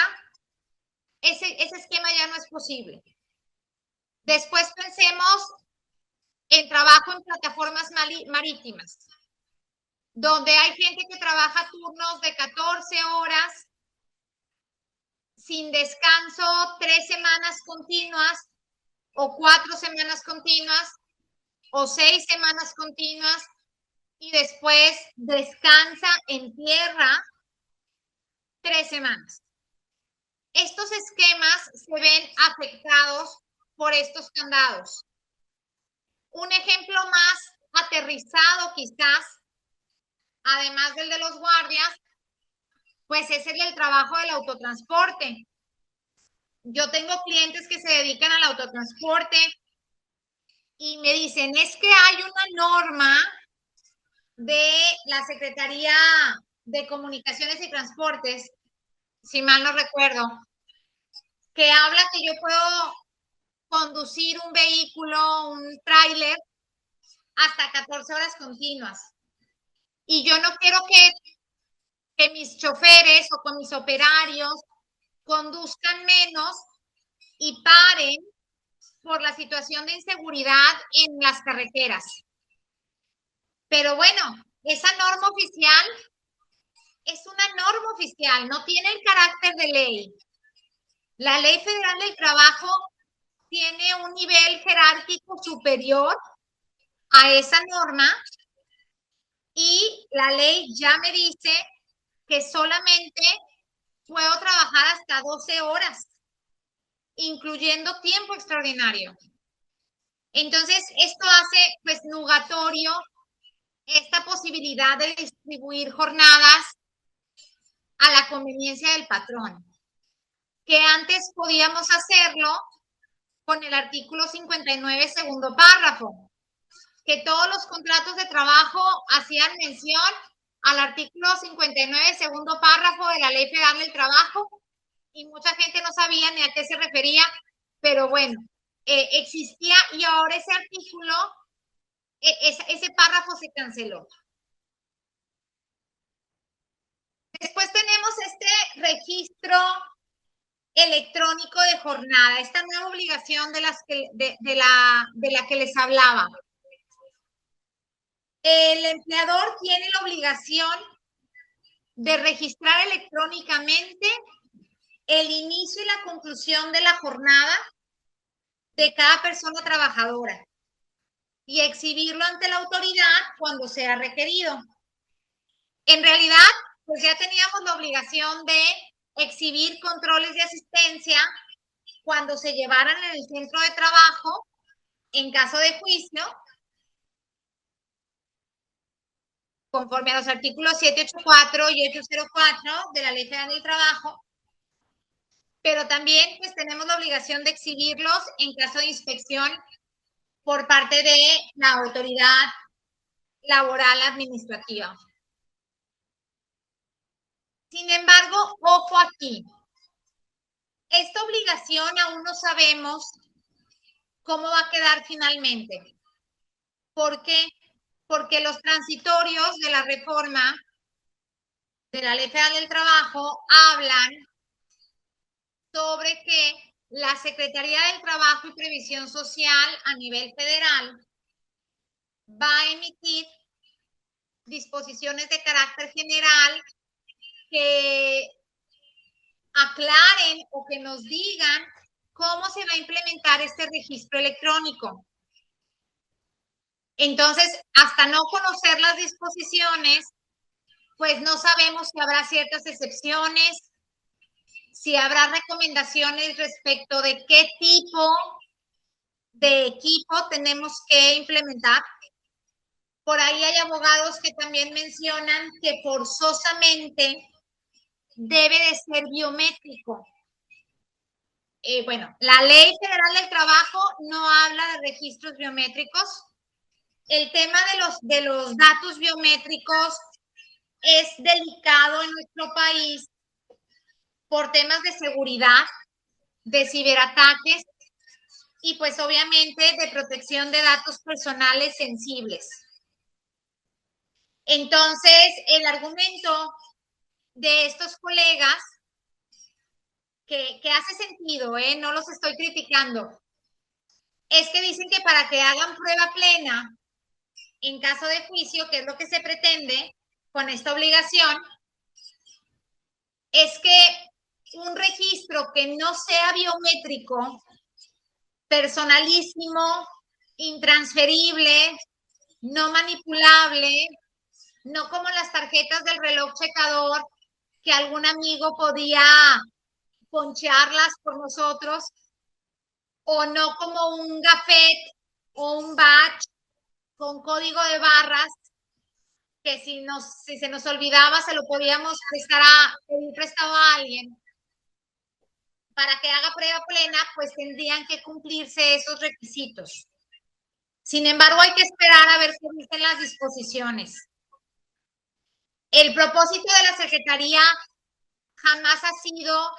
S2: ese esquema ya no es posible. Después pensemos en trabajo en plataformas marítimas, donde hay gente que trabaja turnos de 14 horas sin descanso, 3 semanas continuas o 4 semanas continuas o 6 semanas continuas y después descansa en tierra 3 semanas. Estos esquemas se ven afectados por estos candados. Un ejemplo más aterrizado quizás, además del de los guardias, pues es el del trabajo del autotransporte. Yo tengo clientes que se dedican al autotransporte y me dicen, es que hay una norma de la Secretaría de Comunicaciones y Transportes, si mal no recuerdo, que habla que yo puedo conducir un vehículo, un tráiler, hasta 14 horas continuas. Y yo no quiero que mis choferes o con mis operarios conduzcan menos y paren por la situación de inseguridad en las carreteras. Pero bueno, esa norma oficial es una norma oficial, no tiene el carácter de ley. La Ley Federal del Trabajo tiene un nivel jerárquico superior a esa norma y la ley ya me dice que solamente puedo trabajar hasta 12 horas, incluyendo tiempo extraordinario. Entonces, esto hace pues nugatorio esta posibilidad de distribuir jornadas a la conveniencia del patrón, que antes podíamos hacerlo con el artículo 59, segundo párrafo, que todos los contratos de trabajo hacían mención al artículo 59, segundo párrafo de la Ley Federal del Trabajo, y mucha gente no sabía ni a qué se refería, pero bueno, existía y ahora ese artículo, ese párrafo se canceló. Después tenemos este registro electrónico de jornada, esta nueva obligación de la que les hablaba. El empleador tiene la obligación de registrar electrónicamente el inicio y la conclusión de la jornada de cada persona trabajadora y exhibirlo ante la autoridad cuando sea requerido. En realidad, pues ya teníamos la obligación de exhibir controles de asistencia cuando se llevaran en el centro de trabajo en caso de juicio, conforme a los artículos 784 y 804 de la Ley Federal del Trabajo, pero también pues tenemos la obligación de exhibirlos en caso de inspección por parte de la autoridad laboral administrativa. Sin embargo, ojo aquí, esta obligación aún no sabemos cómo va a quedar finalmente. ¿Por qué? Porque los transitorios de la reforma de la Ley Federal del Trabajo hablan sobre que la Secretaría del Trabajo y Previsión Social a nivel federal va a emitir disposiciones de carácter general que aclaren o que nos digan cómo se va a implementar este registro electrónico. Entonces, hasta no conocer las disposiciones, pues no sabemos si habrá ciertas excepciones, si habrá recomendaciones respecto de qué tipo de equipo tenemos que implementar. Por ahí hay abogados que también mencionan que forzosamente debe de ser biométrico. Bueno, la Ley Federal del Trabajo no habla de registros biométricos. El tema de los datos biométricos es delicado en nuestro país por temas de seguridad, de ciberataques y pues obviamente de protección de datos personales sensibles. Entonces, el argumento de estos colegas, que hace sentido, no los estoy criticando, es que dicen que para que hagan prueba plena en caso de juicio, que es lo que se pretende con esta obligación, es que un registro que no sea biométrico, personalísimo, intransferible, no manipulable, no como las tarjetas del reloj checador, que algún amigo podía poncharlas por nosotros, o no como un gafet o un badge con código de barras, que si se nos olvidaba se lo podíamos pedir prestado a alguien. Para que haga prueba plena, pues tendrían que cumplirse esos requisitos. Sin embargo, hay que esperar a ver qué dicen las disposiciones. El propósito de la Secretaría jamás ha sido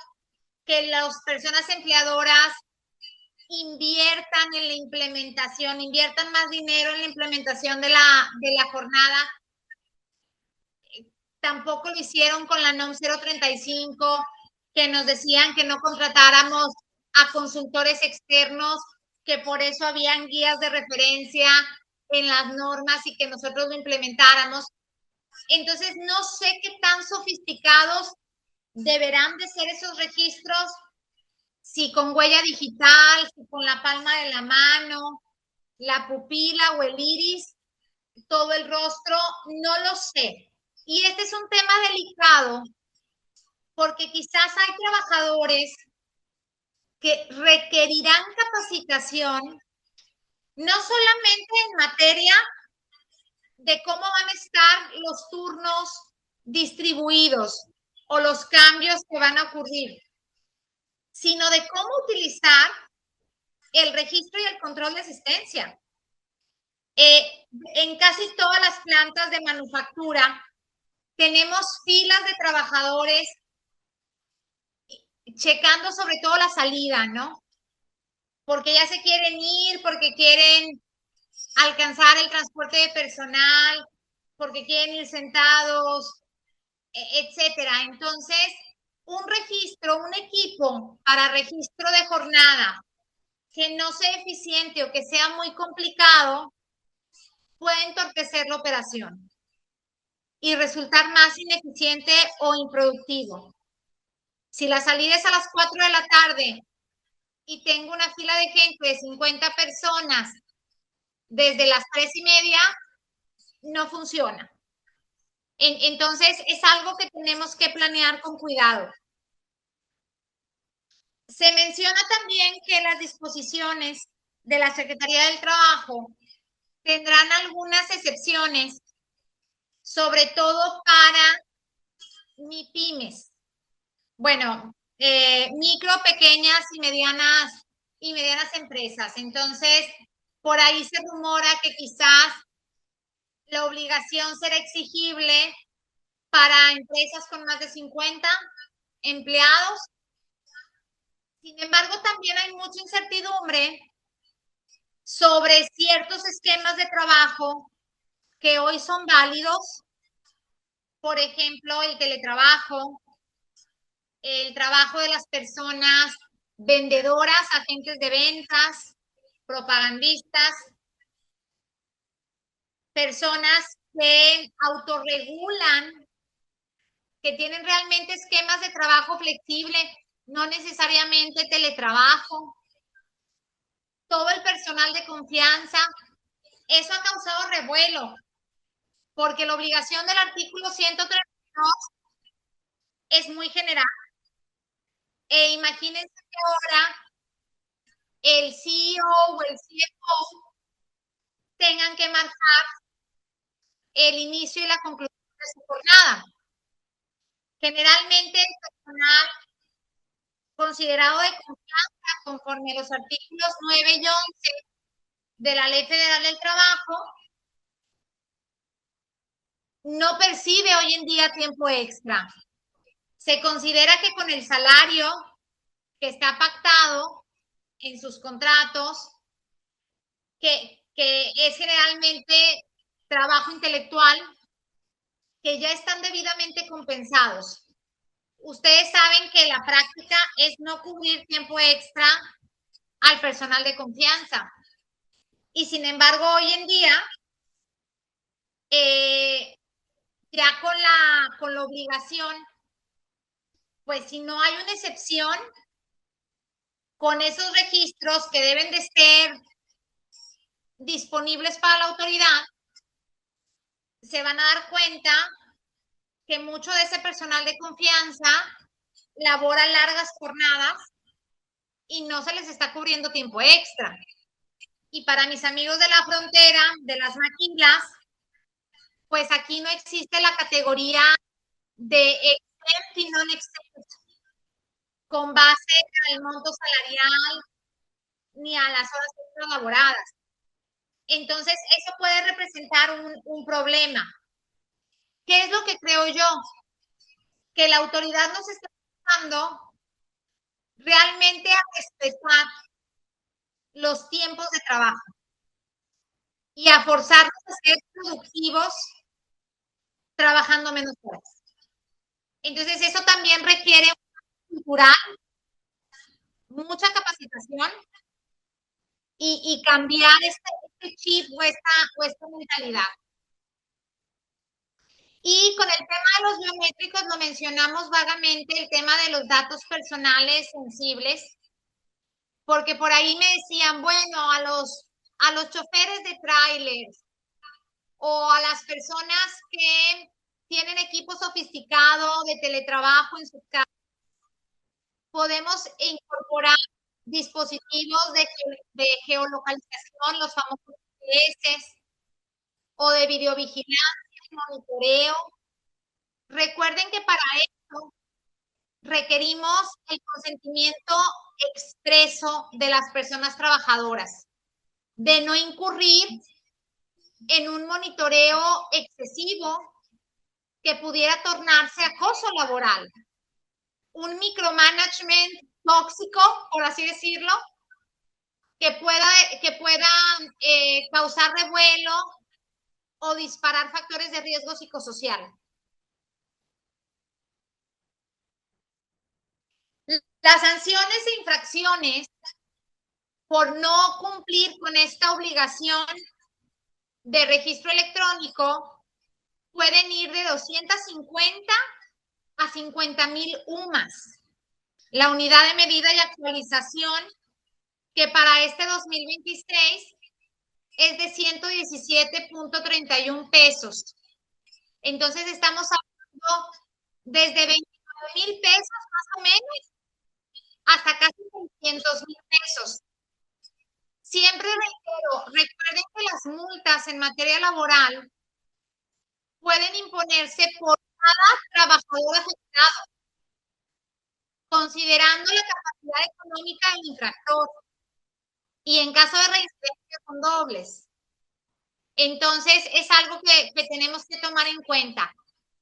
S2: que las personas empleadoras inviertan en la implementación, inviertan más dinero en la implementación de la jornada. Tampoco lo hicieron con la NOM 035, que nos decían que no contratáramos a consultores externos, que por eso habían guías de referencia en las normas y que nosotros lo implementáramos. Entonces, no sé qué tan sofisticados deberán de ser esos registros, si con huella digital, si con la palma de la mano, la pupila o el iris, todo el rostro, no lo sé. Y este es un tema delicado porque quizás hay trabajadores que requerirán capacitación, no solamente en materia de cómo van a estar los turnos distribuidos o los cambios que van a ocurrir, sino de cómo utilizar el registro y el control de asistencia. En casi todas las plantas de manufactura tenemos filas de trabajadores checando sobre todo la salida, ¿no? Porque ya se quieren ir, porque quieren alcanzar el transporte de personal, porque quieren ir sentados, etcétera. Entonces, un registro, un equipo para registro de jornada que no sea eficiente o que sea muy complicado, puede entorpecer la operación y resultar más ineficiente o improductivo. Si la salida es a las 4 de la tarde y tengo una fila de gente de 50 personas desde las 3:30, no funciona. Entonces, es algo que tenemos que planear con cuidado. Se menciona también que las disposiciones de la Secretaría del Trabajo tendrán algunas excepciones, sobre todo para MIPYMES. Bueno, micro, pequeñas y medianas empresas. Entonces, por ahí se rumora que quizás la obligación será exigible para empresas con más de 50 empleados. Sin embargo, también hay mucha incertidumbre sobre ciertos esquemas de trabajo que hoy son válidos, por ejemplo, el teletrabajo, el trabajo de las personas vendedoras, agentes de ventas, propagandistas, personas que autorregulan, que tienen realmente esquemas de trabajo flexible, no necesariamente teletrabajo, todo el personal de confianza. Eso ha causado revuelo, porque la obligación del artículo 132 es muy general. Imagínense que ahora el CEO o el CFO tengan que marcar el inicio y la conclusión de su jornada. Generalmente el personal considerado de confianza, conforme a los artículos 9 y 11 de la Ley Federal del Trabajo, no percibe hoy en día tiempo extra. Se considera que con el salario que está pactado en sus contratos, que es generalmente trabajo intelectual, que ya están debidamente compensados. Ustedes saben que la práctica es no cubrir tiempo extra al personal de confianza. Y sin embargo, hoy en día, ya con la obligación, pues si no hay una excepción, con esos registros que deben de ser disponibles para la autoridad, se van a dar cuenta que mucho de ese personal de confianza labora largas jornadas y no se les está cubriendo tiempo extra. Y para mis amigos de la frontera, de las maquilas, pues aquí no existe la categoría de exempt y non-exempt con base al monto salarial ni a las horas extra laboradas. Entonces, eso puede representar un problema. ¿Qué es lo que creo yo? Que la autoridad nos está ayudando realmente a respetar los tiempos de trabajo y a forzarnos a ser productivos trabajando menos horas. Entonces, eso también requiere cultural, mucha capacitación y cambiar este chip o esta mentalidad. Y con el tema de los biométricos lo mencionamos vagamente, el tema de los datos personales sensibles, porque por ahí me decían, bueno, a los choferes de trailers o a las personas que tienen equipo sofisticado de teletrabajo en sus casas, podemos incorporar dispositivos de geolocalización, los famosos GPS, o de videovigilancia, monitoreo. Recuerden que para esto requerimos el consentimiento expreso de las personas trabajadoras, de no incurrir en un monitoreo excesivo que pudiera tornarse acoso laboral, un micromanagement tóxico, por así decirlo, que pueda causar revuelo o disparar factores de riesgo psicosocial. Las sanciones e infracciones por no cumplir con esta obligación de registro electrónico pueden ir de 250 a 50,000 UMAS. La unidad de medida y actualización que para este 2026 es de 117.31 pesos. Entonces estamos hablando desde 29,000 pesos más o menos hasta casi 600,000 pesos. Siempre reitero, recuerden que las multas en materia laboral pueden imponerse por cada trabajador afectado, considerando la capacidad económica del infractor y en caso de reincidencia son dobles. Entonces, es algo que tenemos que tomar en cuenta.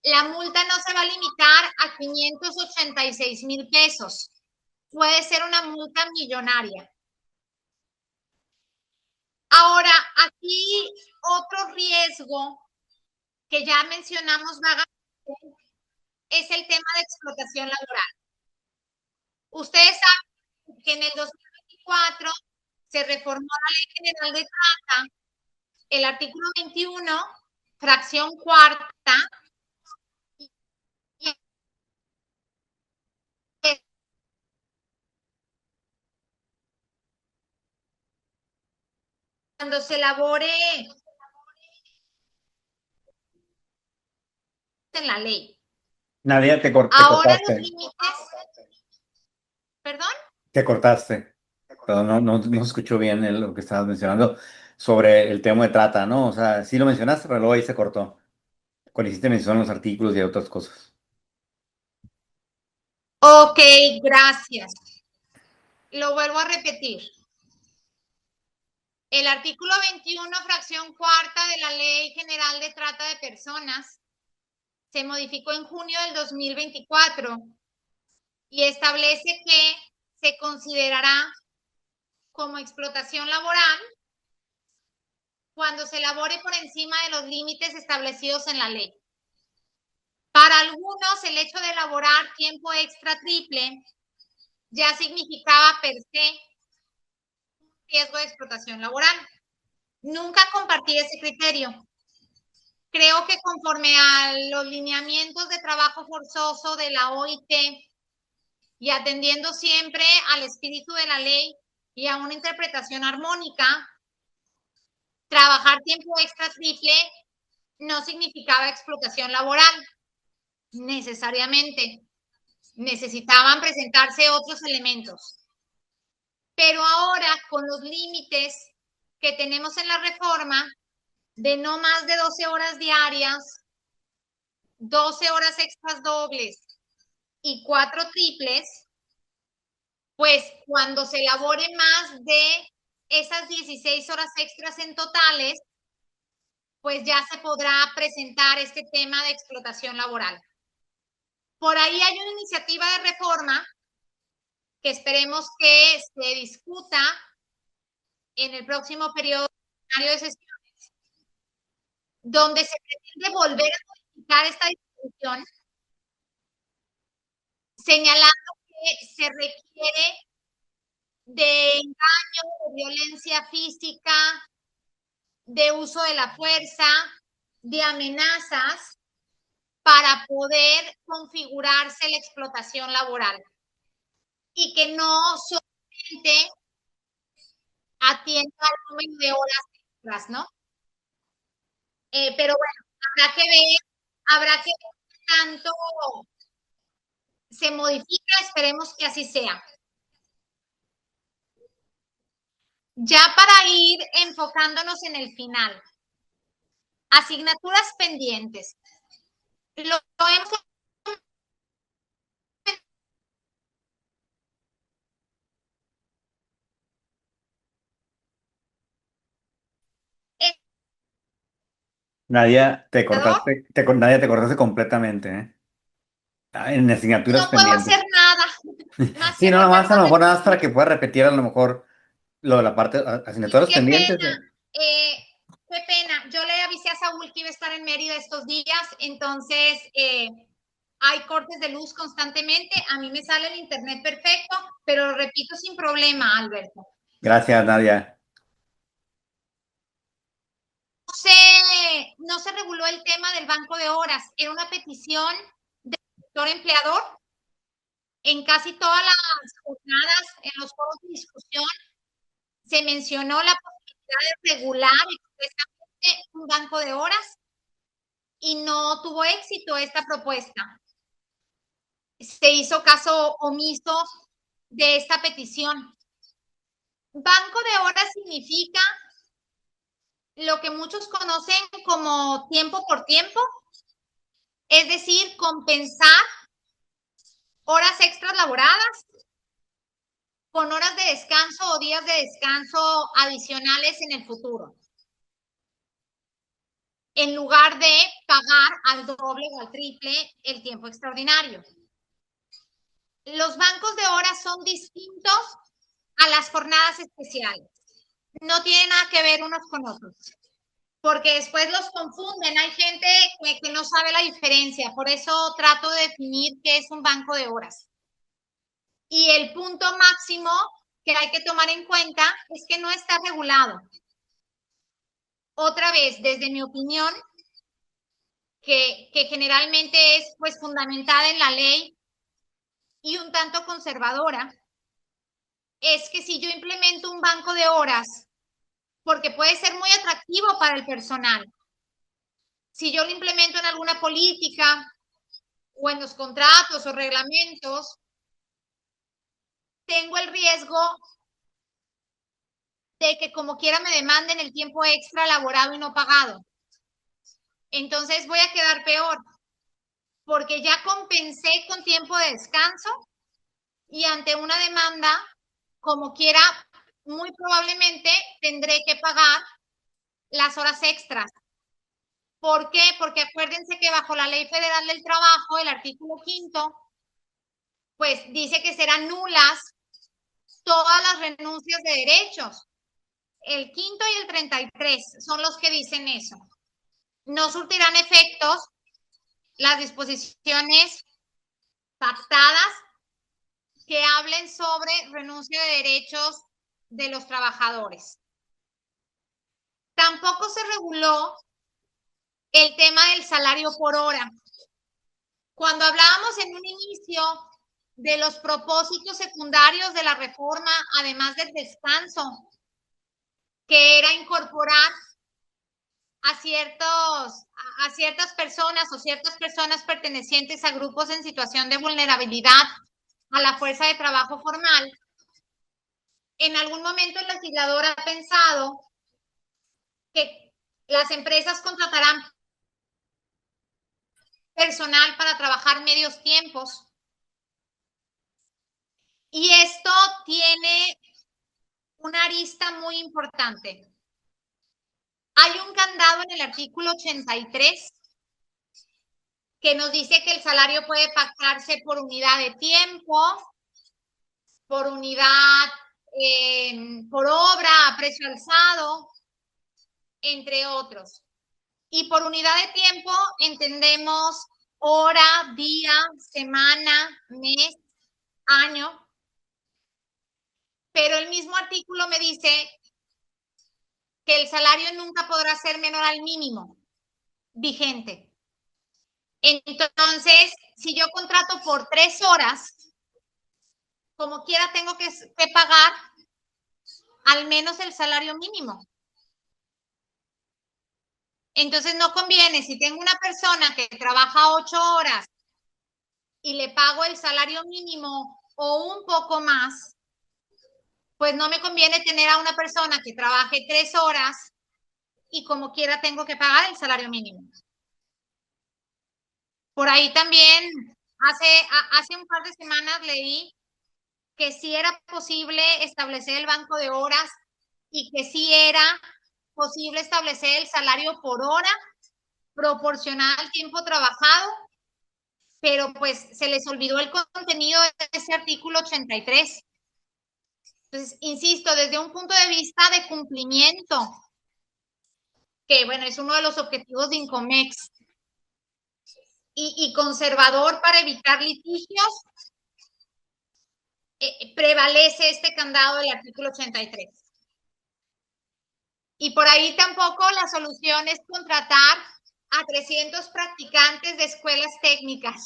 S2: La multa no se va a limitar a 586,000 pesos. Puede ser una multa millonaria. Ahora, aquí otro riesgo que ya mencionamos vagamente es el tema de explotación laboral. Ustedes saben que en el 2024 se reformó la Ley General de Trata, el artículo 21, fracción cuarta, y cuando se elabore en la ley.
S1: Nadia, te
S2: Ahora los
S1: cortaste.
S2: límites, perdón.
S1: Te cortaste. Pero no se escuchó bien lo que estabas mencionando sobre el tema de trata, ¿no? O sea, sí lo mencionaste, pero luego ahí se cortó. Cuando hiciste mención a los artículos y a otras cosas.
S2: Ok, gracias. Lo vuelvo a repetir. El artículo 21, fracción cuarta de la Ley General de Trata de Personas se modificó en junio del 2024 y establece que se considerará como explotación laboral cuando se labore por encima de los límites establecidos en la ley. Para algunos, el hecho de laborar tiempo extra triple ya significaba per se un riesgo de explotación laboral. Nunca compartí ese criterio. Creo que conforme a los lineamientos de trabajo forzoso de la OIT y atendiendo siempre al espíritu de la ley y a una interpretación armónica, trabajar tiempo extra triple no significaba explotación laboral, necesariamente. Necesitaban presentarse otros elementos. Pero ahora, con los límites que tenemos en la reforma, de no más de 12 horas diarias, 12 horas extras dobles y 4 triples, pues cuando se elabore más de esas 16 horas extras en totales, pues ya se podrá presentar este tema de explotación laboral. Por ahí hay una iniciativa de reforma que esperemos que se discuta en el próximo periodo de sesiones, donde se pretende volver a modificar esta discusión, señalando que se requiere de engaño, de violencia física, de uso de la fuerza, de amenazas para poder configurarse la explotación laboral y que no solamente atienda al número de horas extras, ¿no? Pero bueno, habrá que ver qué tanto se modifica, esperemos que así sea. Ya para ir enfocándonos en el final, asignaturas pendientes. Lo hemos
S1: Nadia,
S2: estado,
S1: Nadia, te cortaste completamente, ¿eh? Ah, en asignaturas
S2: no puedo hacer
S1: pendientes.
S2: nada más
S1: Sí,
S2: que
S1: no, nada más, a lo
S2: volvernos a
S1: mejor nada más para
S2: repetir.
S1: que pueda repetir a lo mejor lo de la parte,
S2: Y
S1: asignaturas
S2: qué
S1: pendientes.
S2: pena, eh, qué pena. Yo le avisé a Saúl que iba a estar en Mérida estos días, entonces hay cortes de luz constantemente. A mí me sale el internet perfecto, pero lo repito sin problema, Alberto.
S1: Gracias, Nadia.
S2: No se reguló el tema del banco de horas. Era una petición del sector empleador. En casi todas las jornadas, en los foros de discusión, se mencionó la posibilidad de regular expresamente un banco de horas y no tuvo éxito esta propuesta. Se hizo caso omiso de esta petición. Banco de horas significa lo que muchos conocen como tiempo por tiempo, es decir, compensar horas extras laboradas con horas de descanso o días de descanso adicionales en el futuro, en lugar de pagar al doble o al triple el tiempo extraordinario. Los bancos de horas son distintos a las jornadas especiales. No tienen nada que ver unos con otros, porque después los confunden. Hay gente que no sabe la diferencia, por eso trato de definir qué es un banco de horas. Y el punto máximo que hay que tomar en cuenta es que no está regulado. Otra vez, desde mi opinión, que generalmente es pues fundamentada en la ley y un tanto conservadora, es que si yo implemento un banco de horas, porque puede ser muy atractivo para el personal, si yo lo implemento en alguna política o en los contratos o reglamentos, tengo el riesgo de que como quiera me demanden el tiempo extra laborado y no pagado. Entonces voy a quedar peor, porque ya compensé con tiempo de descanso y ante una demanda, como quiera, muy probablemente tendré que pagar las horas extras. ¿Por qué? Porque acuérdense que bajo la Ley Federal del Trabajo, el artículo 5, pues dice que serán nulas todas las renuncias de derechos. El 5 y el 33 son los que dicen eso. No surtirán efectos las disposiciones pactadas que hablen sobre renuncia de derechos de los trabajadores. Tampoco se reguló el tema del salario por hora. Cuando hablábamos en un inicio de los propósitos secundarios de la reforma, además del descanso, que era incorporar a ciertas personas o ciertas personas pertenecientes a grupos en situación de vulnerabilidad a la fuerza de trabajo formal, en algún momento el legislador ha pensado que las empresas contratarán personal para trabajar medios tiempos. Y esto tiene una arista muy importante. Hay un candado en el artículo 83 que nos dice que el salario puede pactarse por unidad de tiempo, por unidad, por obra a precio alzado, entre otros. Y por unidad de tiempo entendemos hora, día, semana, mes, año. Pero el mismo artículo me dice que el salario nunca podrá ser menor al mínimo vigente. Entonces, si yo contrato por 3 horas, como quiera tengo que pagar al menos el salario mínimo. Entonces no conviene, si tengo una persona que trabaja 8 horas y le pago el salario mínimo o un poco más, pues no me conviene tener a una persona que trabaje 3 horas y como quiera tengo que pagar el salario mínimo. Por ahí también, hace un par de semanas leí que sí era posible establecer el banco de horas y que sí era posible establecer el salario por hora proporcional al tiempo trabajado, pero pues se les olvidó el contenido de ese artículo 83. Entonces, insisto, desde un punto de vista de cumplimiento, que bueno, es uno de los objetivos de Incomex, y conservador para evitar litigios, prevalece este candado del artículo 83. Y por ahí tampoco la solución es contratar a 300 practicantes de escuelas técnicas,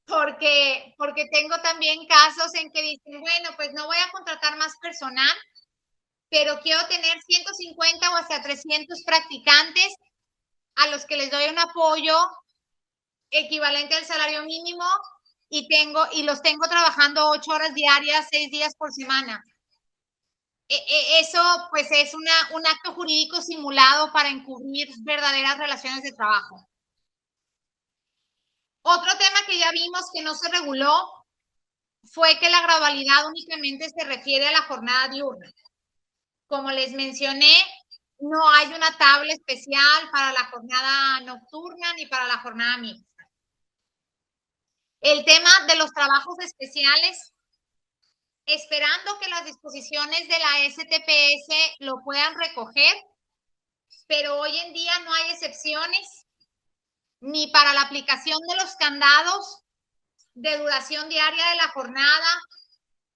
S2: porque tengo también casos en que dicen, bueno, pues no voy a contratar más personal, pero quiero tener 150 o hasta 300 practicantes a los que les doy un apoyo equivalente al salario mínimo y los tengo trabajando 8 horas diarias, 6 días por semana. Eso pues es un acto jurídico simulado para encubrir verdaderas relaciones de trabajo. Otro tema que ya vimos que no se reguló fue que la gradualidad únicamente se refiere a la jornada diurna. Como les mencioné, no hay una tabla especial para la jornada nocturna ni para la jornada mixta. El tema de los trabajos especiales, esperando que las disposiciones de la STPS lo puedan recoger, pero hoy en día no hay excepciones ni para la aplicación de los candados de duración diaria de la jornada,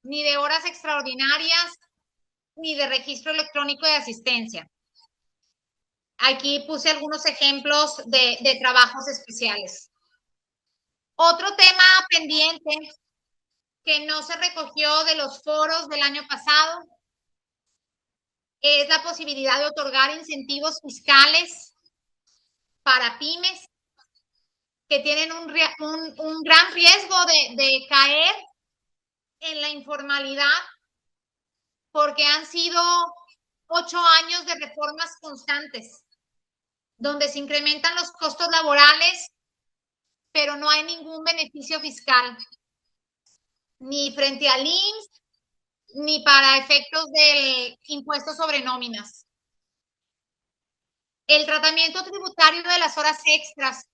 S2: ni de horas extraordinarias, ni de registro electrónico de asistencia. Aquí puse algunos ejemplos de trabajos especiales. Otro tema pendiente que no se recogió de los foros del año pasado es la posibilidad de otorgar incentivos fiscales para pymes que tienen un gran riesgo de caer en la informalidad porque han sido 8 años de reformas constantes, donde se incrementan los costos laborales, pero no hay ningún beneficio fiscal, ni frente al IMSS, ni para efectos del impuesto sobre nóminas. El tratamiento tributario de las horas extras.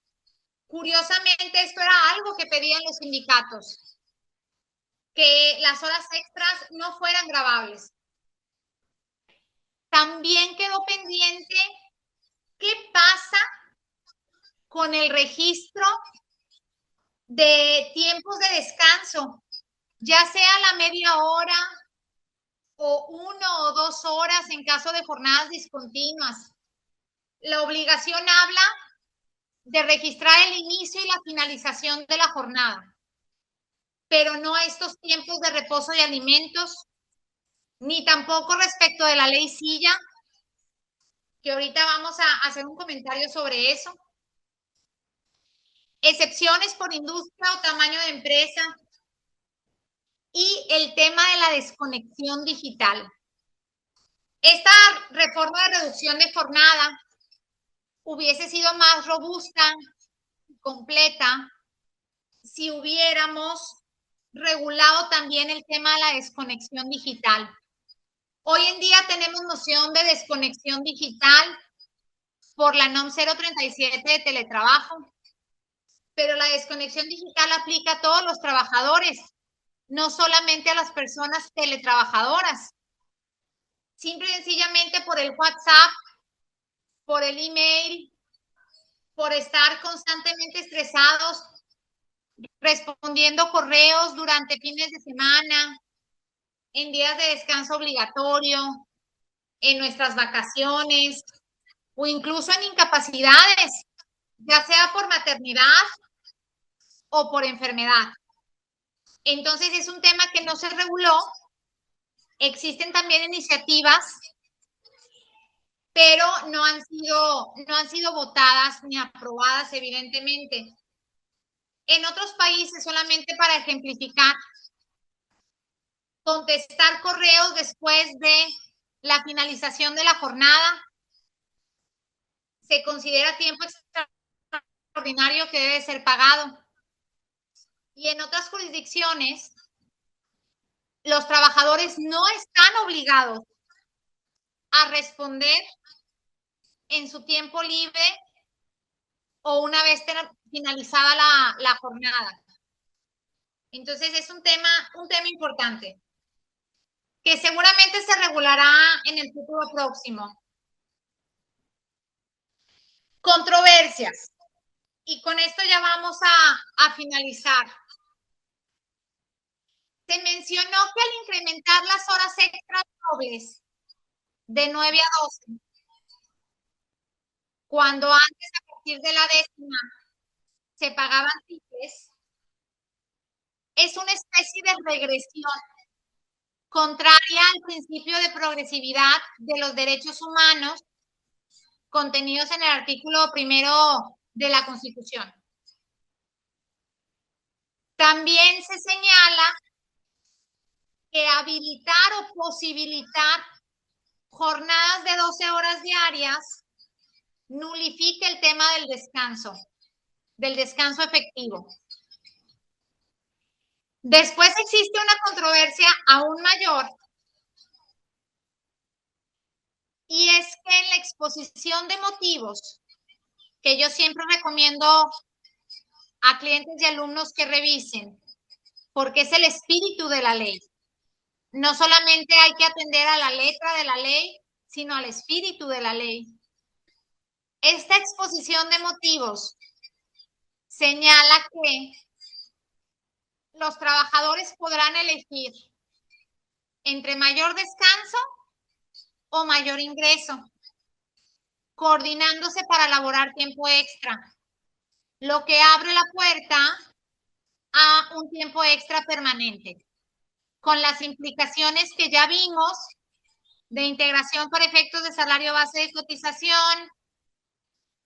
S2: Curiosamente, esto era algo que pedían los sindicatos, que las horas extras no fueran gravables. También quedó pendiente qué pasa con el registro de tiempos de descanso, ya sea la media hora o 1 o 2 horas en caso de jornadas discontinuas. La obligación habla de registrar el inicio y la finalización de la jornada, pero no a estos tiempos de reposo y alimentos, ni tampoco respecto de la ley Silla, que ahorita vamos a hacer un comentario sobre eso. Excepciones por industria o tamaño de empresa y el tema de la desconexión digital. Esta reforma de reducción de jornada hubiese sido más robusta, completa, si hubiéramos regulado también el tema de la desconexión digital. Hoy en día tenemos noción de desconexión digital por la NOM 037 de teletrabajo, pero la desconexión digital aplica a todos los trabajadores, no solamente a las personas teletrabajadoras. Simple y sencillamente por el WhatsApp, por el email, por estar constantemente estresados, respondiendo correos durante fines de semana, en días de descanso obligatorio, en nuestras vacaciones o incluso en incapacidades, ya sea por maternidad o por enfermedad. Entonces es un tema que no se reguló. Existen también iniciativas, pero no han sido votadas ni aprobadas, evidentemente. En otros países, solamente para ejemplificar, contestar correos después de la finalización de la jornada se considera tiempo extraordinario que debe ser pagado. Y en otras jurisdicciones, los trabajadores no están obligados a responder en su tiempo libre o una vez finalizada la jornada. Entonces es un tema importante que seguramente se regulará en el futuro próximo. Controversias. Y con esto ya vamos a finalizar. Se mencionó que al incrementar las horas extras dobles de 9 a 12, cuando antes a partir de la 10ª se pagaban triples, es una especie de regresión contraria al principio de progresividad de los derechos humanos contenidos en el artículo 1 de la Constitución. También se señala que habilitar o posibilitar jornadas de 12 horas diarias nulifica el tema del descanso efectivo. Después existe una controversia aún mayor, y es que en la exposición de motivos, que yo siempre recomiendo a clientes y alumnos que revisen, porque es el espíritu de la ley. No solamente hay que atender a la letra de la ley, sino al espíritu de la ley. Esta exposición de motivos señala que los trabajadores podrán elegir entre mayor descanso o mayor ingreso, coordinándose para elaborar tiempo extra, lo que abre la puerta a un tiempo extra permanente, con las implicaciones que ya vimos de integración para efectos de salario base de cotización,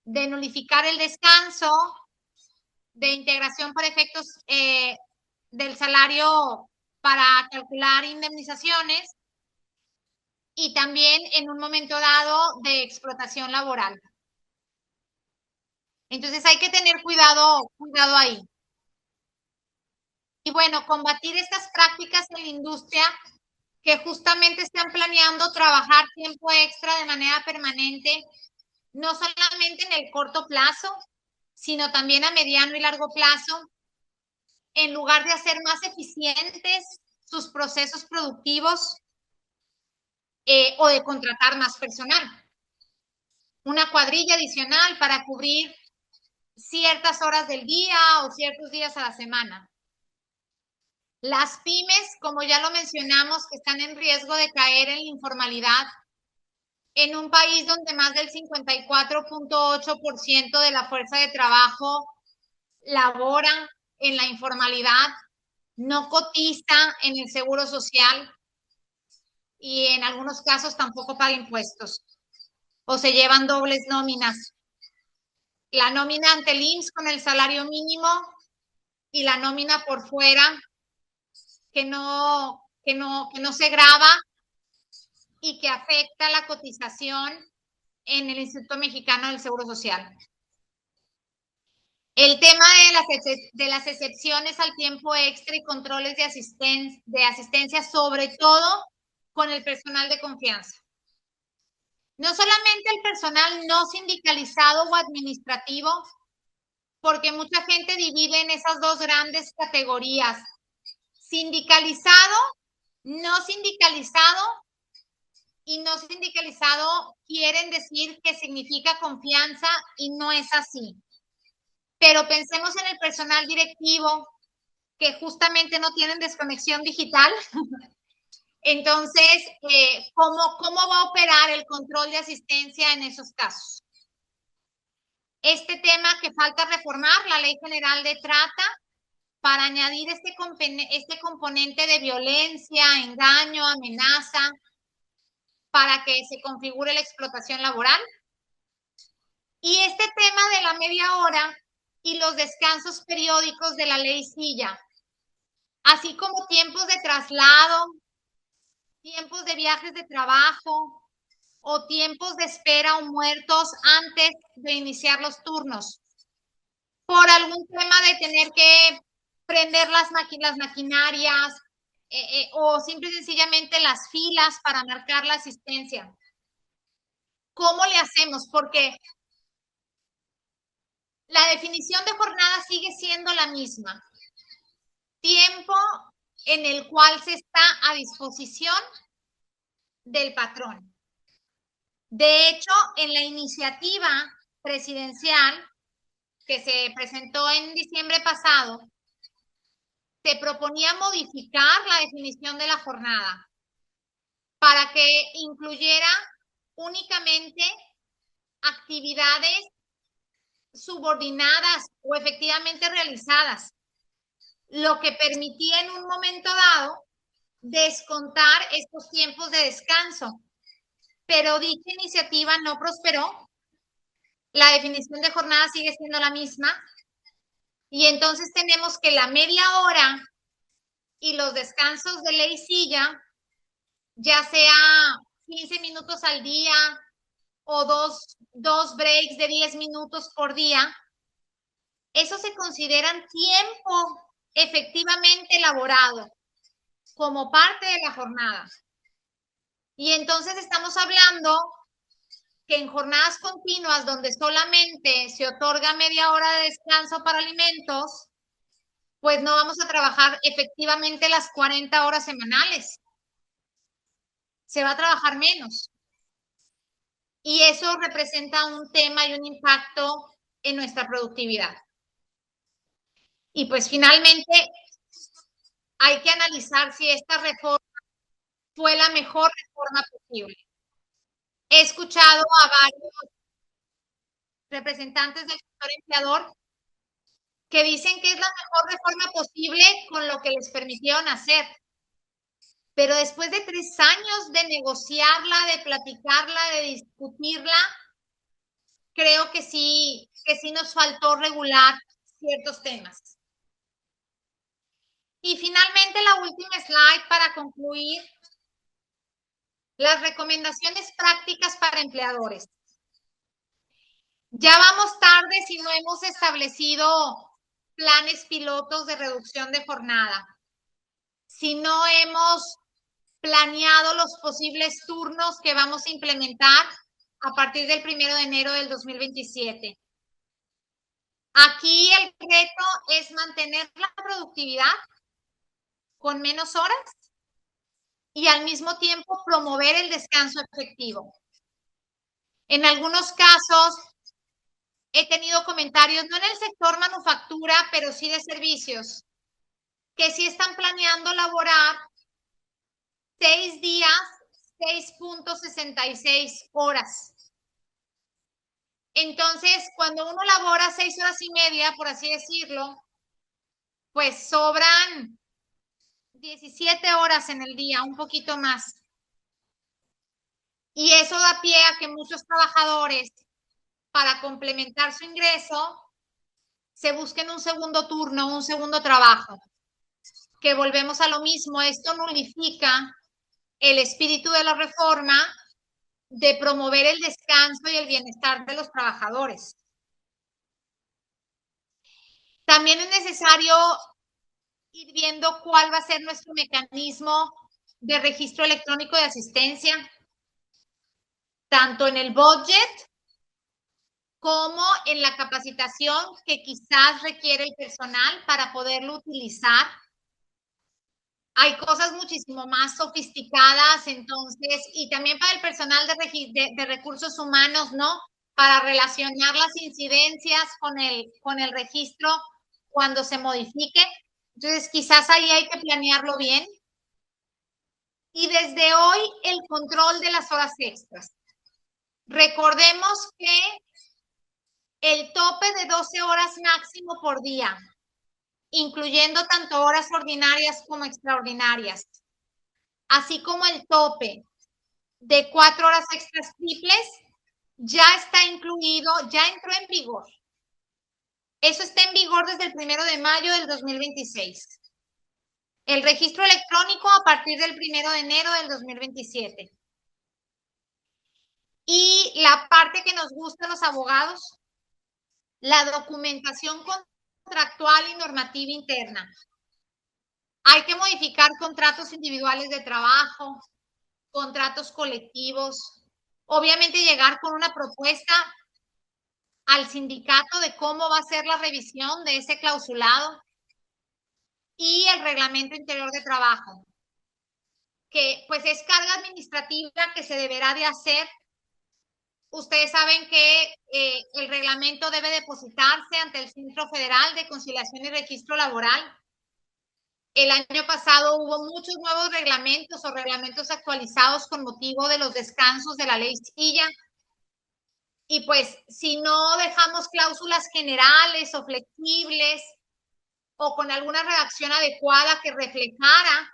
S2: de nulificar el descanso, de integración para efectos del salario para calcular indemnizaciones y también en un momento dado de explotación laboral. Entonces hay que tener cuidado ahí. Y bueno, combatir estas prácticas en la industria que justamente están planeando trabajar tiempo extra de manera permanente, no solamente en el corto plazo, sino también a mediano y largo plazo, en lugar de hacer más eficientes sus procesos productivos o de contratar más personal. Una cuadrilla adicional para cubrir ciertas horas del día o ciertos días a la semana. Las pymes, como ya lo mencionamos, que están en riesgo de caer en la informalidad, en un país donde más del 54.8% de la fuerza de trabajo labora en la informalidad, no cotiza en el seguro social y en algunos casos tampoco paga impuestos o se llevan dobles nóminas. La nómina ante el IMSS con el salario mínimo y la nómina por fuera que no se grava y que afecta la cotización en el Instituto Mexicano del Seguro Social. El tema de las excepciones al tiempo extra y controles de asistencia, sobre todo con el personal de confianza. No solamente el personal no sindicalizado o administrativo, porque mucha gente divide en esas dos grandes categorías: sindicalizado, no sindicalizado, y no sindicalizado quieren decir que significa confianza y no es así. Pero pensemos en el personal directivo que justamente no tienen desconexión digital. Entonces, ¿cómo va a operar el control de asistencia en esos casos? Este tema que falta reformar, la Ley General de Trata, para añadir este componente de violencia, engaño, amenaza, para que se configure la explotación laboral. Y este tema de la media hora y los descansos periódicos de la ley Silla, así como tiempos de traslado, tiempos de viajes de trabajo o tiempos de espera o muertos antes de iniciar los turnos, por algún tema de tener que prender las maquinarias o simple y sencillamente las filas para marcar la asistencia. ¿Cómo le hacemos? Porque la definición de jornada sigue siendo la misma. Tiempo en el cual se está a disposición del patrón. De hecho, en la iniciativa presidencial que se presentó en diciembre pasado, se proponía modificar la definición de la jornada para que incluyera únicamente actividades subordinadas o efectivamente realizadas, lo que permitía en un momento dado descontar estos tiempos de descanso. Pero dicha iniciativa no prosperó. La definición de jornada sigue siendo la misma. Y entonces tenemos que la media hora y los descansos de ley Silla, ya sea 15 minutos al día o dos breaks de 10 minutos por día, eso se consideran tiempo efectivamente elaborado como parte de la jornada. Y entonces estamos hablando que en jornadas continuas donde solamente se otorga media hora de descanso para alimentos, pues no vamos a trabajar efectivamente las 40 horas semanales. Se va a trabajar menos. Y eso representa un tema y un impacto en nuestra productividad. Y pues finalmente hay que analizar si esta reforma fue la mejor reforma posible. He escuchado a varios representantes del sector empleador que dicen que es la mejor reforma posible con lo que les permitieron hacer. Pero después de 3 años de negociarla, de platicarla, de discutirla, creo que sí nos faltó regular ciertos temas. Y finalmente la última slide para concluir, las recomendaciones prácticas para empleadores. Ya vamos tarde si no hemos establecido planes pilotos de reducción de jornada, si no hemos planeado los posibles turnos que vamos a implementar a partir del 1 de enero del 2027. Aquí el reto es mantener la productividad con menos horas y al mismo tiempo promover el descanso efectivo. En algunos casos he tenido comentarios, no en el sector manufactura, pero sí de servicios, que sí están planeando laborar 6 días, 6.66 horas. Entonces, cuando uno labora 6 horas y media, por así decirlo, pues sobran 17 horas en el día, un poquito más. Y eso da pie a que muchos trabajadores, para complementar su ingreso, se busquen un segundo turno, un segundo trabajo. Que volvemos a lo mismo, esto nulifica el espíritu de la reforma de promover el descanso y el bienestar de los trabajadores. También es necesario ir viendo cuál va a ser nuestro mecanismo de registro electrónico de asistencia, tanto en el budget como en la capacitación que quizás requiere el personal para poderlo utilizar. Hay cosas muchísimo más sofisticadas, entonces, y también para el personal de recursos humanos, ¿no? Para relacionar las incidencias con el registro cuando se modifique. Entonces, quizás ahí hay que planearlo bien. Y desde hoy, el control de las horas extras. Recordemos que el tope de 12 horas máximo por día, incluyendo tanto horas ordinarias como extraordinarias, así como el tope de 4 horas extras triples, ya está incluido, ya entró en vigor. Eso está en vigor desde el 1 de mayo del 2026. El registro electrónico a partir del 1 de enero del 2027. Y la parte que nos gusta a los abogados, la documentación contractual y normativa interna. Hay que modificar contratos individuales de trabajo, contratos colectivos, obviamente llegar con una propuesta al sindicato de cómo va a ser la revisión de ese clausulado y el reglamento interior de trabajo, que pues es carga administrativa que se deberá de hacer. Ustedes saben que el reglamento debe depositarse ante el Centro Federal de Conciliación y Registro Laboral. El año pasado hubo muchos nuevos reglamentos o reglamentos actualizados con motivo de los descansos de la ley Silla. Y pues si no dejamos cláusulas generales o flexibles o con alguna redacción adecuada que reflejara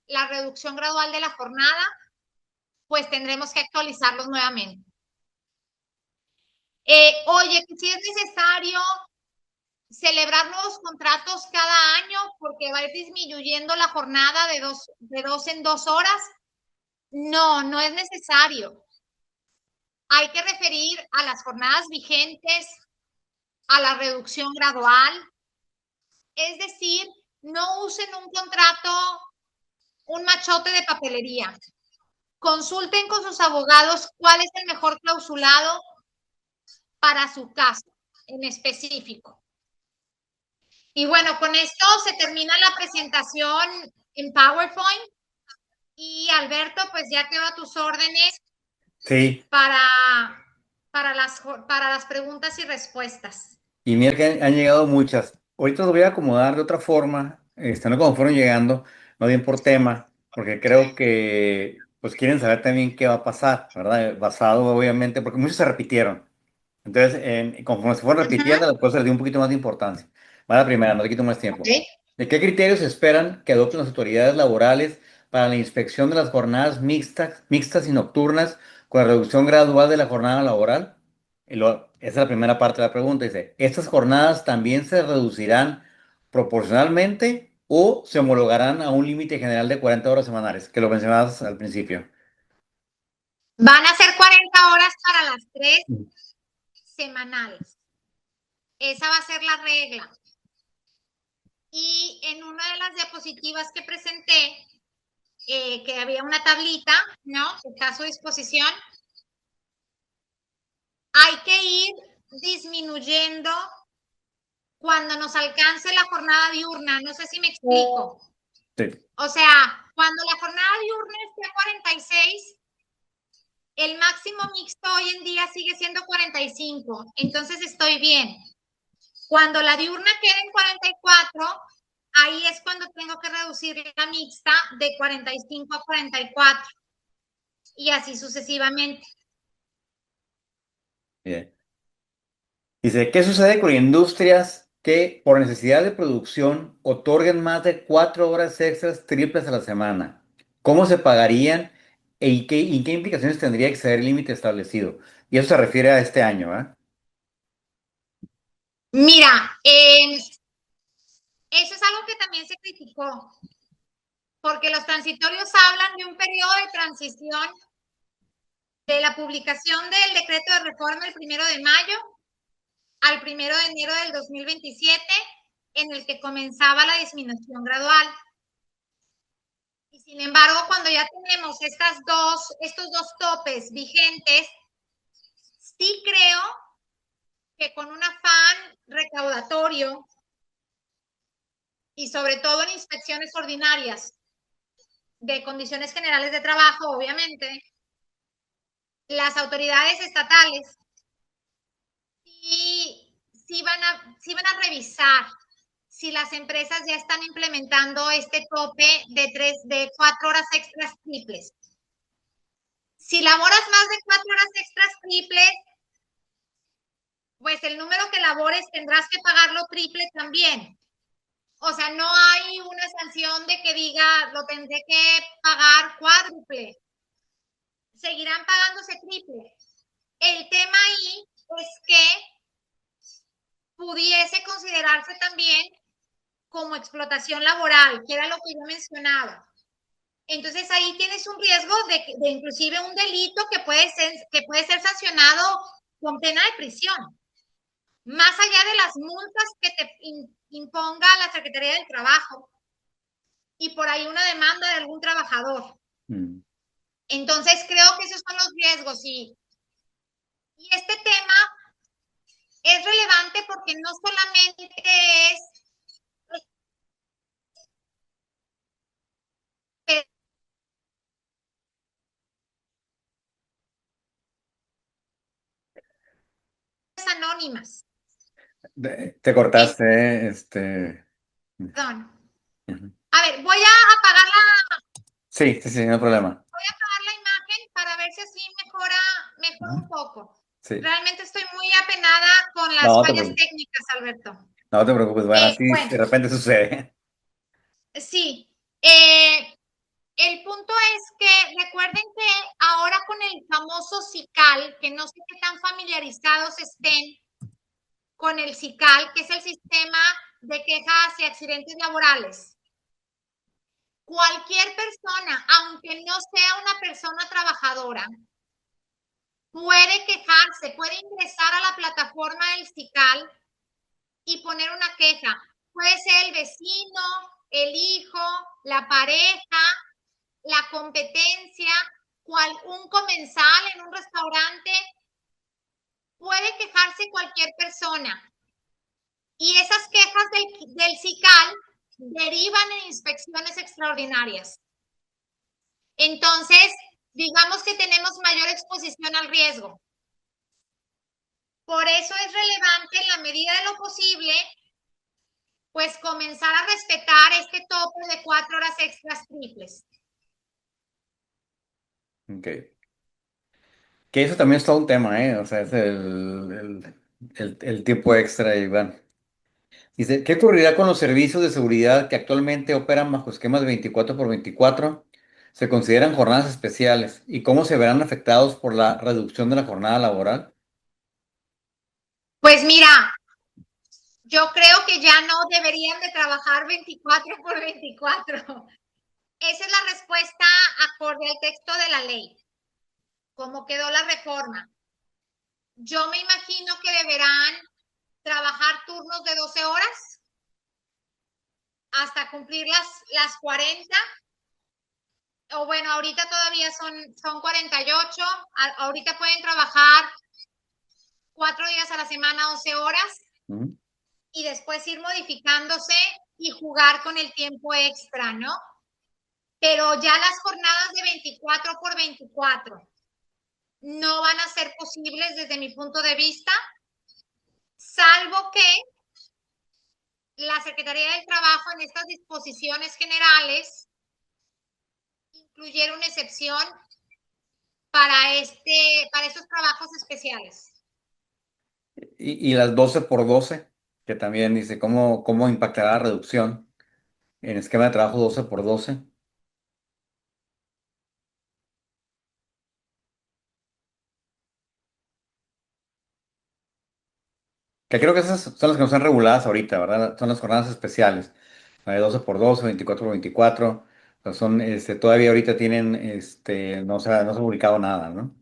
S2: la reducción gradual de la jornada, pues tendremos que actualizarlos nuevamente. Oye, que si es necesario celebrar nuevos contratos cada año porque va a ir disminuyendo la jornada de dos en 2 horas. No, no es necesario. Hay que referir a las jornadas vigentes, a la reducción gradual. Es decir, no usen un contrato, un machote de papelería. Consulten con sus abogados cuál es el mejor clausulado para su caso en específico. Y bueno, con esto se termina la presentación en PowerPoint. Y Alberto, pues ya quedo a tus órdenes
S1: Sí,
S2: para las preguntas y respuestas.
S1: y mira que han llegado muchas. Ahorita los voy a acomodar de otra forma, no como fueron llegando, no bien por tema. porque creo que pues quieren saber también qué va a pasar, ¿verdad? Basado obviamente, porque muchos se repitieron. Entonces, conforme se fueron
S2: Ujú,
S1: repitiendo, después se le dio un poquito más de importancia. Va la primera, no te quito más
S2: ok.
S1: tiempo. ¿De qué criterios esperan que adopten las autoridades laborales para la inspección de las jornadas mixtas y nocturnas con la reducción gradual de la jornada laboral? Esa es la primera parte de la pregunta. Dice, ¿estas jornadas también se reducirán proporcionalmente o se homologarán a un límite general de 40 horas semanales? Que lo mencionabas al principio.
S2: Van a ser 40 horas para las tres
S1: Mm.
S2: semanales. Esa va a ser la regla. Y en una de las diapositivas que presenté, que había una tablita, ¿no? Que está a su disposición, hay que ir disminuyendo cuando nos alcance la jornada diurna. No sé si me explico.
S1: Sí.
S2: O sea, cuando la jornada diurna esté a 46, el máximo mixto hoy en día sigue siendo 45. Entonces estoy bien. Cuando la diurna quede en 44, ahí es cuando tengo que reducir la mixta de 45 a 44 y así sucesivamente.
S1: Bien. Dice, ¿qué sucede con industrias que por necesidad de producción otorguen más de 4 horas extras triples a la semana? ¿Cómo se pagarían y qué implicaciones tendría exceder el límite establecido? Y eso se refiere a este año, ¿eh?
S2: Mira, eso es algo que también se criticó, porque los transitorios hablan de un periodo de transición de la publicación del decreto de reforma el 1 de mayo al 1 de enero del 2027, en el que comenzaba la disminución gradual. Y sin embargo, cuando ya tenemos estos dos topes vigentes, sí creo que con un afán recaudatorio y sobre todo en inspecciones ordinarias de condiciones generales de trabajo, obviamente, las autoridades estatales sí van a revisar si las empresas ya están implementando este tope de 4 horas extras triples. Si laboras más de 4 horas extras triples, pues el número que labores tendrás que pagarlo triple también. O sea, no hay una sanción de que diga lo tendré que pagar cuádruple. Seguirán pagándose triple. El tema ahí es que pudiese considerarse también como explotación laboral, que era lo que yo mencionaba. Entonces ahí tienes un riesgo de inclusive un delito que puede ser sancionado con pena de prisión, más allá de las multas que te imponga la Secretaría del Trabajo y por ahí una demanda de algún trabajador.
S1: Mm.
S2: Entonces creo que esos son los riesgos y este tema es relevante porque no solamente es anónimas.
S1: Te
S2: En,
S1: cortaste,
S2: perdón.
S1: ujú.
S2: A ver,
S1: Sí, sí, sí, no hay problema.
S2: voy a apagar la imagen para ver si así mejora
S1: Ujú.
S2: un poco.
S1: Sí,
S2: Realmente estoy muy apenada con las
S1: no te
S2: fallas
S1: preocupes.
S2: técnicas, Alberto.
S1: No te preocupes, bueno, así
S2: Bueno,
S1: de repente sucede.
S2: sí. El punto es que recuerden que ahora con el famoso CICAL, que no sé qué tan familiarizados estén con el CICAL, que es el sistema de quejas y accidentes laborales. Cualquier persona, aunque no sea una persona trabajadora, puede quejarse, puede ingresar a la plataforma del CICAL y poner una queja. Puede ser el vecino, el hijo, la pareja, la competencia, un comensal en un restaurante. Puede quejarse cualquier persona. Y esas quejas del CICAL derivan en inspecciones extraordinarias. Entonces, digamos que tenemos mayor exposición al riesgo. Por eso es relevante en la medida de lo posible, pues comenzar a respetar este tope de 4 horas extras triples.
S1: Ok. Que eso también es todo un tema, ¿eh? O sea, es el tiempo extra, Iván. Dice, ¿qué ocurrirá con los servicios de seguridad que actualmente operan bajo esquemas de 24 por 24? Se consideran jornadas especiales y cómo se verán afectados por la reducción de la jornada laboral.
S2: Pues mira, yo creo que ya no deberían de trabajar 24 por 24. Esa es la respuesta acorde al texto de la ley, como quedó la reforma. Yo me imagino que deberán trabajar turnos de 12 horas hasta cumplir las 40. O bueno, ahorita todavía son 48. Ahorita pueden trabajar 4 días a la semana, 11 horas,
S1: Ujú.
S2: y después ir modificándose y jugar con el tiempo extra, ¿no? Pero ya las jornadas de 24 por 24 no van a ser posibles desde mi punto de vista, salvo que la Secretaría del Trabajo en estas disposiciones generales incluyera una excepción para estos trabajos especiales.
S1: Y las 12 por 12, que también dice cómo impactará la reducción en esquema de trabajo 12 por 12. Que creo que esas son las que no están reguladas ahorita, ¿verdad? Son las jornadas especiales. La de 12 por 12, 24 por 24. Pues son, todavía ahorita tienen, no se ha publicado nada, ¿no?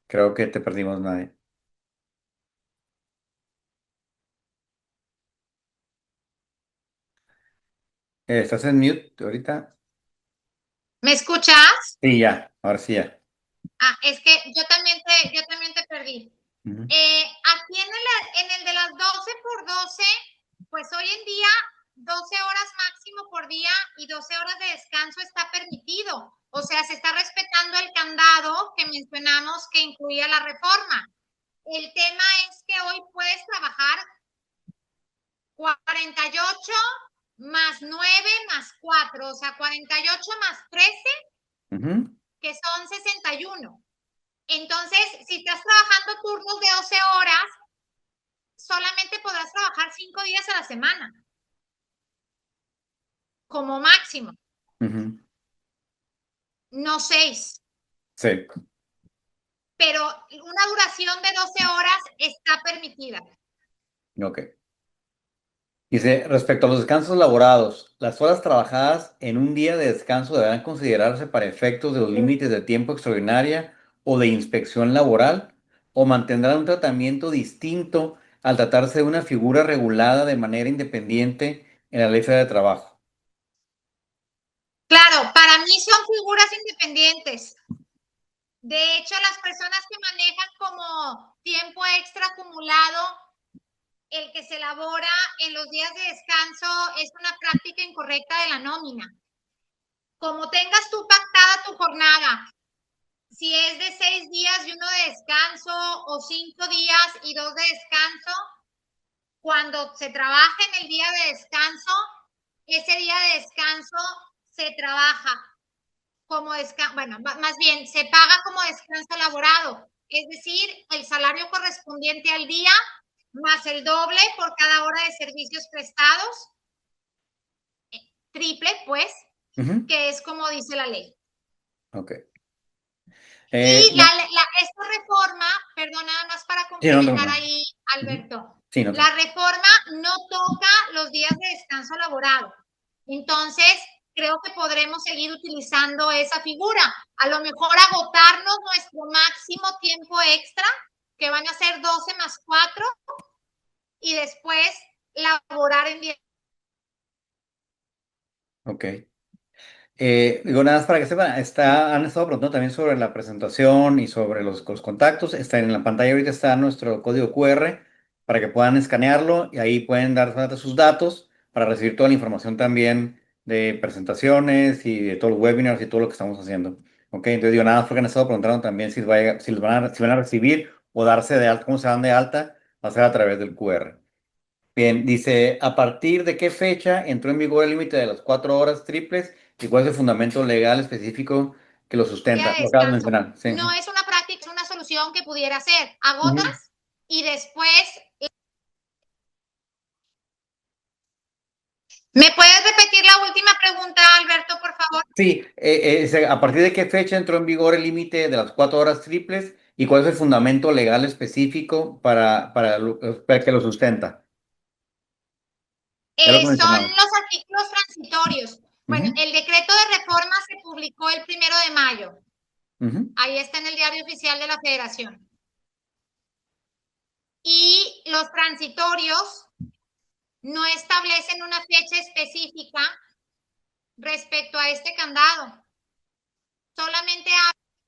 S1: Creo que te perdimos, nadie. ¿Estás en mute ahorita?
S2: ¿Me escuchas?
S1: Sí, ya, ahora sí ya.
S2: Es que yo también te perdí.
S1: Ujú,
S2: Aquí en el de las 12 por 12, pues hoy en día 12 horas máximo por día y 12 horas de descanso está permitido. O sea, se está respetando el candado que mencionamos que incluía la reforma. El tema es que hoy puedes trabajar 48 más 9 más 4, o sea, 48 más 13,
S1: ujú,
S2: que son 61. Entonces, si estás trabajando turnos de 12 horas, solamente podrás trabajar 5 días a la semana, como máximo,
S1: ujú.
S2: no 6.
S1: Sí,
S2: Pero una duración de 12 horas está permitida.
S1: ok. Dice, respecto a los descansos laborados, las horas trabajadas en un día de descanso deberán considerarse para efectos de los límites de tiempo extraordinaria o de inspección laboral, o mantendrán un tratamiento distinto al tratarse de una figura regulada de manera independiente en la Ley Federal de Trabajo.
S2: Claro, para mí son figuras independientes. De hecho, las personas que manejan como tiempo extra acumulado, el que se elabora en los días de descanso, es una práctica incorrecta de la nómina. Como tengas tú pactada tu jornada, si es de 6 días y uno de descanso, o 5 días y 2 de descanso, cuando se trabaja en el día de descanso, ese día de descanso se trabaja como descanso, bueno, más bien se paga como descanso laborado, es decir, el salario correspondiente al día más el doble por cada hora de servicios prestados, triple, pues,
S1: Ujú,
S2: que es como dice la ley.
S1: ok.
S2: Y
S1: No,
S2: esta reforma, perdón, nada más para
S1: sí, no,
S2: complementar
S1: no.
S2: ahí,
S1: Ujú,
S2: Alberto,
S1: sí, no.
S2: la reforma no toca los días de descanso laborado. Entonces, creo que podremos seguir utilizando esa figura. A lo mejor agotarnos nuestro máximo tiempo extra, que van a ser 12 más 4, y después laborar en 10.
S1: Ok. Digo, nada más para que sepan, han estado preguntando también sobre la presentación y sobre los contactos. Está en la pantalla ahorita está nuestro código QR para que puedan escanearlo y ahí pueden dar sus datos para recibir toda la información también de presentaciones y de todos los webinars y todo lo que estamos haciendo. Ok, entonces digo, nada más porque han estado preguntando también si van a recibir o darse de alta, cómo se dan de alta, va a ser a través del QR. Bien, dice, ¿a partir de qué fecha entró en vigor el límite de las 4 horas triples y cuál es el fundamento legal específico que lo
S2: Día
S1: sustenta?
S2: de
S1: Lo acabas de
S2: descanso.
S1: mencionar, sí.
S2: No es una práctica, es una solución que pudiera ser.
S1: Ujú.
S2: Agotas y después. ¿Me puedes repetir la última pregunta, Alberto, por favor?
S1: Sí, ¿a partir de qué fecha entró en vigor el límite de las 4 horas triples y cuál es el fundamento legal específico para que lo sustenta? Ya lo
S2: Son
S1: mencionamos.
S2: los artículos transitorios. Bueno,
S1: Ujú,
S2: el decreto de reforma se publicó el 1 de mayo.
S1: ujú.
S2: Ahí está en el diario oficial de la Federación. Y los transitorios no establecen una fecha específica respecto a este candado. Solamente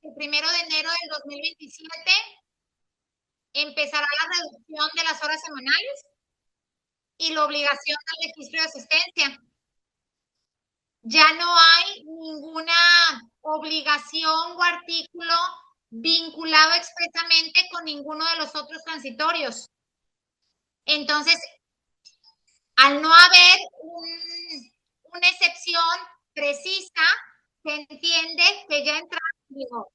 S2: el 1 de enero del 2027 empezará la reducción de las horas semanales y la obligación del registro de asistencia. Ya no hay ninguna obligación o artículo vinculado expresamente con ninguno de los otros transitorios. Entonces, al no haber una excepción precisa, se entiende que ya entra en vigor.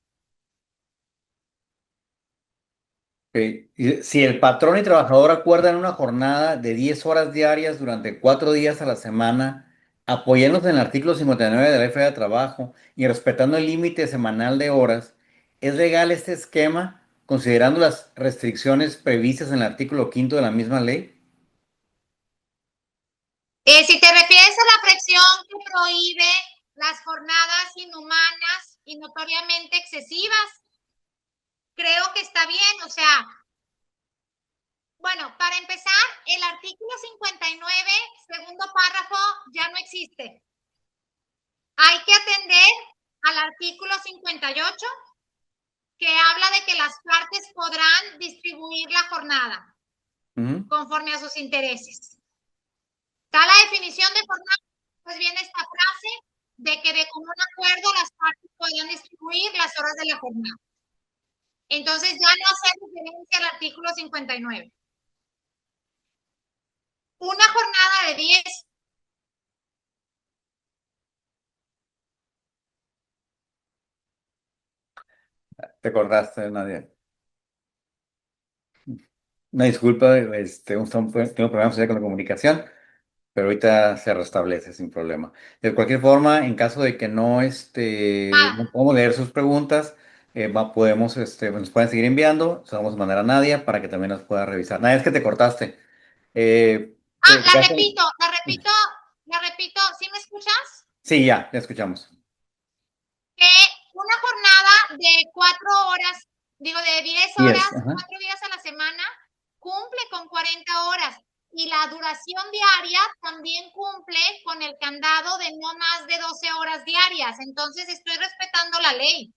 S1: Ok. Y si el patrón y trabajador acuerdan una jornada de 10 horas diarias durante 4 días a la semana, apoyándose en el artículo 59 de la Ley Federal de Trabajo y respetando el límite semanal de horas, ¿es legal este esquema considerando las restricciones previstas en el artículo quinto de la misma ley?
S2: Si te refieres a la fracción que prohíbe las jornadas inhumanas y notoriamente excesivas, creo que está bien. O sea, bueno, para empezar, el artículo 59, segundo párrafo, ya no existe. Hay que atender al artículo 58, que habla de que las partes podrán distribuir la jornada
S1: Ujú.
S2: conforme a sus intereses. Está la definición de jornada, pues viene esta frase de que de común acuerdo las partes podrán distribuir las horas de la jornada. Entonces ya no hace referencia al artículo 59. Una jornada de 10.
S1: Te acordaste, Nadia. Una disculpa, tengo problemas ya con la comunicación, pero ahorita se restablece sin problema. De cualquier forma, en caso de que no
S2: Nada.
S1: podamos leer sus preguntas, nos pueden seguir enviando, se las vamos a mandar a Nadia para que también las pueda revisar. Nadia, es que te cortaste. Eh,
S2: Ah,
S1: ya sé-
S2: la repito, ¿sí me escuchas?
S1: Sí, ya escuchamos.
S2: Que una jornada de 4 horas, digo, de 10
S1: 10,
S2: horas,
S1: ajá.
S2: 4 días a la semana, cumple con 40 horas. Y la duración diaria también cumple con el candado de no más de 12 horas diarias. Entonces estoy respetando la ley.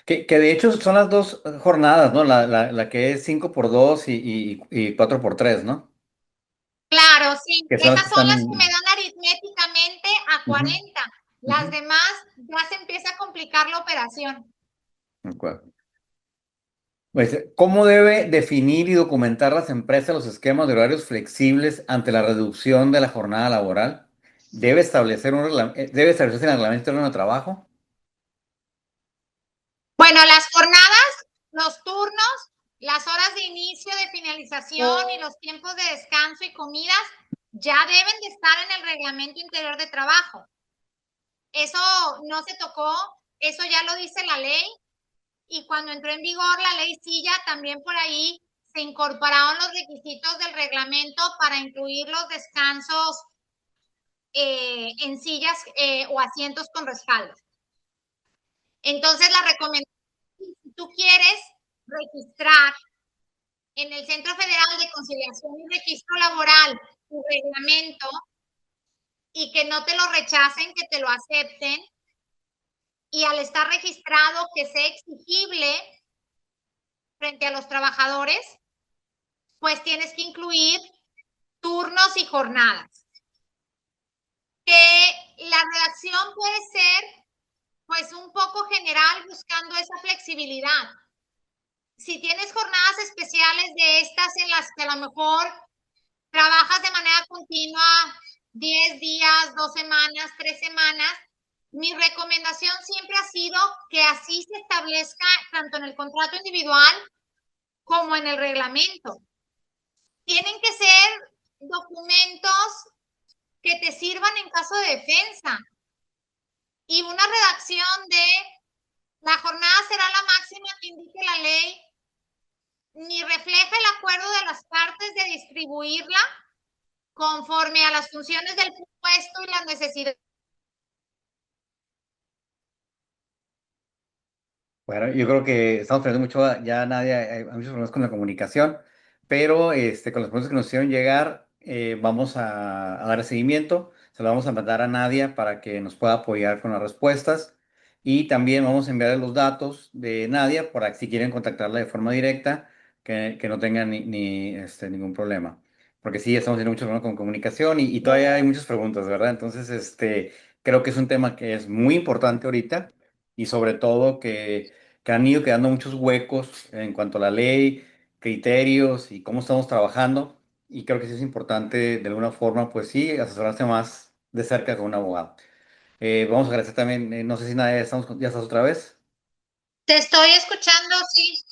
S1: Que de hecho son las dos jornadas, ¿no? La que es 5 por 2 y 4 por 3, ¿no?
S2: Claro, sí,
S1: Que son las que
S2: esas son
S1: están
S2: las que me
S1: en...
S2: dan aritméticamente a
S1: Ujú,
S2: 40.
S1: ujú,
S2: Las demás ya se empieza a complicar la operación.
S1: de acuerdo. Pues, ¿cómo debe definir y documentar las empresas los esquemas de horarios flexibles ante la reducción de la jornada laboral? ¿Debe establecerse en el reglamento interno de trabajo?
S2: Bueno, las jornadas, los turnos, las horas de inicio, de finalización y los tiempos de descanso y comidas ya deben de estar en el reglamento interior de trabajo. Eso no se tocó, eso ya lo dice la ley, y cuando entró en vigor la ley silla, también por ahí se incorporaron los requisitos del reglamento para incluir los descansos en sillas o asientos con respaldo. Entonces, la recomendación, si tú quieres registrar en el Centro Federal de Conciliación y Registro Laboral tu reglamento y que no te lo rechacen, que te lo acepten, y al estar registrado que sea exigible frente a los trabajadores, pues tienes que incluir turnos y jornadas. Que la redacción puede ser pues un poco general, buscando esa flexibilidad. Si tienes jornadas especiales de estas en las que a lo mejor trabajas de manera continua 10 días, 2 semanas, 3 semanas, mi recomendación siempre ha sido que así se establezca tanto en el contrato individual como en el reglamento. Tienen que ser documentos que te sirvan en caso de defensa y una redacción de la jornada será la máxima que indique la ley, ni refleja el acuerdo de las partes de distribuirla conforme a las funciones del puesto y las necesidades.
S1: Bueno, yo creo que estamos perdiendo mucho, ya nadie, hay muchos problemas con la comunicación, pero con las preguntas que nos hicieron llegar, vamos a dar seguimiento, se lo vamos a mandar a Nadia para que nos pueda apoyar con las respuestas y también vamos a enviar los datos de Nadia para que si quieren contactarla de forma directa, que no tengan ningún problema. Porque sí, estamos teniendo muchos problemas con comunicación y todavía hay muchas preguntas, ¿verdad? Entonces, creo que es un tema que es muy importante ahorita y sobre todo que han ido quedando muchos huecos en cuanto a la ley, criterios y cómo estamos trabajando. Y creo que sí es importante, de alguna forma, pues sí, asesorarse más de cerca con un abogado. Vamos a agradecer también, no sé si nada, ya estás otra vez,
S2: Te estoy escuchando, sí.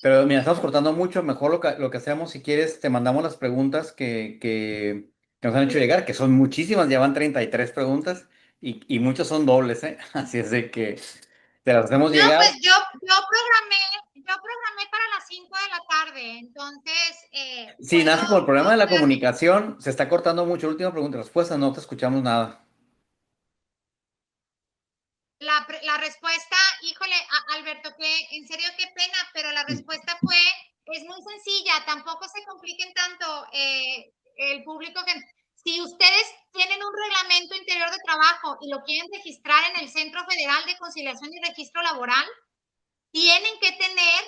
S1: pero mira, estamos cortando mucho, mejor lo que hacemos, si quieres, te mandamos las preguntas que nos han hecho llegar, que son muchísimas, ya van 33 preguntas y muchas son dobles, ¿eh? Así es de que te las hacemos
S2: No, pues
S1: llegar.
S2: yo programé para las 5 de la tarde, entonces
S1: Sí, nace como el
S2: puedo
S1: problema de la
S2: hacerlo.
S1: comunicación. Se está cortando mucho. Última pregunta, respuesta, no te escuchamos nada.
S2: La respuesta, híjole, Alberto, que en serio qué pena, pero la respuesta fue, es muy sencilla, tampoco se compliquen tanto el público que si ustedes tienen un reglamento interior de trabajo y lo quieren registrar en el Centro Federal de Conciliación y Registro Laboral, tienen que tener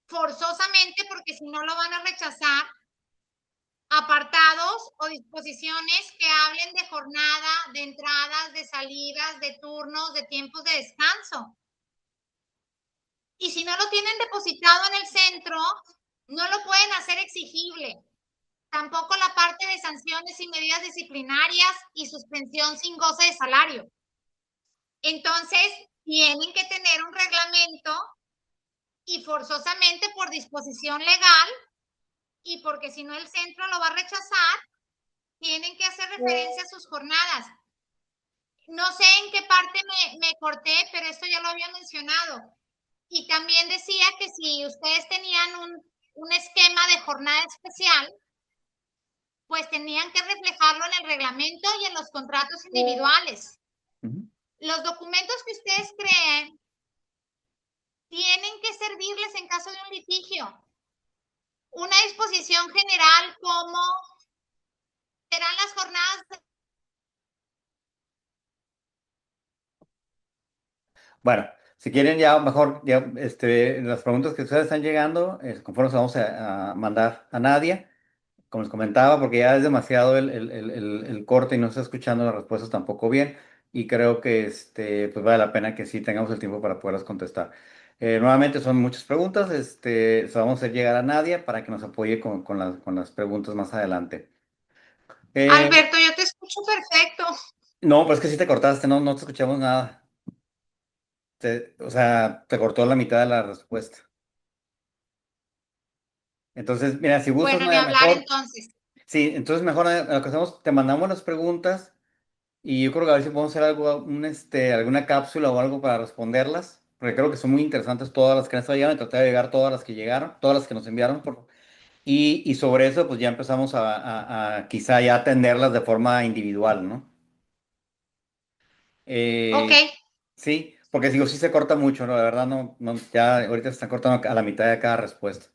S2: forzosamente, porque si no lo van a rechazar, apartados o disposiciones que hablen de jornada, de entradas, de salidas, de turnos, de tiempos de descanso. Y si no lo tienen depositado en el centro, no lo pueden hacer exigible. Tampoco la parte de sanciones y medidas disciplinarias y suspensión sin goce de salario. Entonces, tienen que tener un reglamento y forzosamente por disposición legal y porque si no el centro lo va a rechazar, tienen que hacer referencia a sus jornadas. No sé en qué parte me corté, pero esto ya lo había mencionado. Y también decía que si ustedes tenían un esquema de jornada especial, pues tenían que reflejarlo en el reglamento y en los contratos individuales.
S1: Ujú.
S2: Los documentos que ustedes creen tienen que servirles en caso de un litigio. Una disposición general como serán las jornadas.
S1: Bueno, si quieren ya mejor, ya las preguntas que ustedes están llegando, conforme se vamos a mandar a Nadia, como les comentaba, porque ya es demasiado el corte y no está escuchando las respuestas tampoco bien. Y creo que pues vale la pena que sí tengamos el tiempo para poderlas contestar. Nuevamente son muchas preguntas, se vamos a hacer llegar a Nadia para que nos apoye con las preguntas más adelante. Eh,
S2: Alberto, yo te escucho perfecto.
S1: no, pues que sí te cortaste, no te escuchamos nada. O sea, te cortó la mitad de la respuesta. Entonces, mira, si gustas,
S2: Bueno, ni
S1: Nadia,
S2: hablar
S1: mejor.
S2: entonces.
S1: Sí, entonces mejor lo que hacemos, te mandamos las preguntas y yo creo que a ver si podemos hacer algo, alguna cápsula o algo para responderlas, porque creo que son muy interesantes todas las que han estado llegando y tratar de llegar todas las que llegaron, todas las que nos enviaron. Y sobre eso, pues ya empezamos a quizá ya atenderlas de forma individual, ¿no?
S2: Ok.
S1: Eh, sí, porque digo, sí se corta mucho, ¿no? La verdad, ya ahorita se están cortando a la mitad de cada respuesta.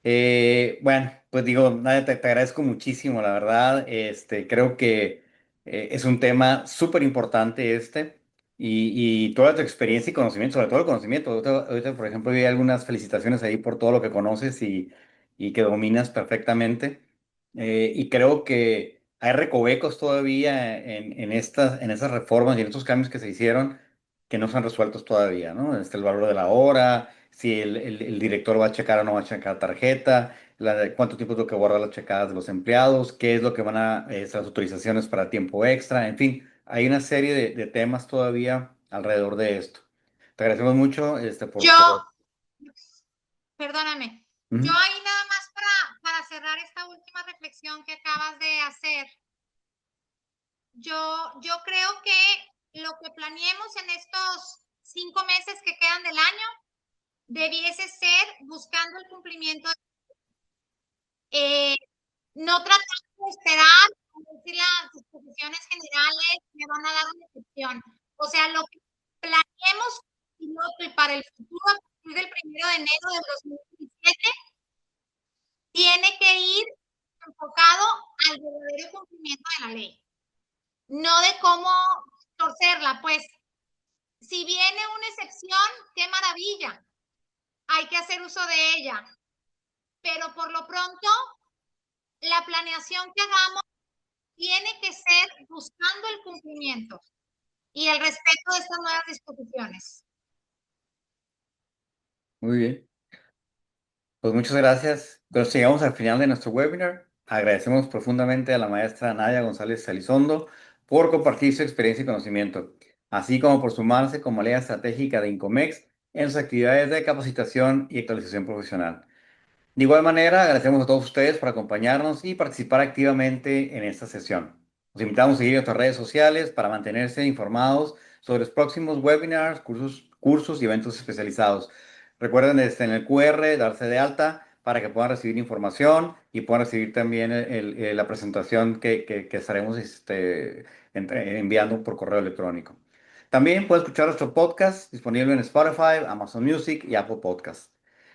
S1: Bueno, pues digo, nada, te agradezco muchísimo, la verdad. Creo que es un tema súper importante y toda tu experiencia y conocimiento, sobre todo el conocimiento. Ahorita, por ejemplo, vi algunas felicitaciones ahí por todo lo que conoces y que dominas perfectamente. Y creo que hay recovecos todavía en esas reformas y en estos cambios que se hicieron que no se han resueltos todavía, ¿no? El valor de la hora, si el director va a checar o no va a checar tarjeta, cuánto tiempo tengo que guardar las checadas de los empleados, qué es lo que van a, las autorizaciones para tiempo extra, en fin, hay una serie de temas todavía alrededor de esto. Te agradecemos mucho,
S2: Yo,
S1: por...
S2: perdóname, yo
S1: Ujú.
S2: ahí nada más para cerrar esta última reflexión que acabas de hacer, yo creo que lo que planeemos en estos 5 meses que quedan del año debiese ser buscando el cumplimiento, eh, no tratando de esperar si las disposiciones generales me van a dar una excepción. O sea, lo que planeemos piloto y para el futuro a partir del 1 de enero del 2017 tiene que ir enfocado al verdadero cumplimiento de la ley, no de cómo torcerla. Pues si viene una excepción, qué maravilla, hay que hacer uso de ella, pero por lo pronto la planeación que hagamos tiene que ser buscando el cumplimiento y el respeto de estas nuevas disposiciones.
S1: Muy bien. Pues muchas gracias. Entonces llegamos al final de nuestro webinar. Agradecemos profundamente a la maestra Nadia González Elizondo por compartir su experiencia y conocimiento, así como por sumarse como aliada estratégica de Incomex en sus actividades de capacitación y actualización profesional. De igual manera, agradecemos a todos ustedes por acompañarnos y participar activamente en esta sesión. Los invitamos a seguir nuestras redes sociales para mantenerse informados sobre los próximos webinars, cursos y eventos especializados. Recuerden en el QR darse de alta para que puedan recibir información y puedan recibir también la presentación que estaremos enviando por correo electrónico. También pueden escuchar nuestro podcast disponible en Spotify, Amazon Music y Apple Podcasts.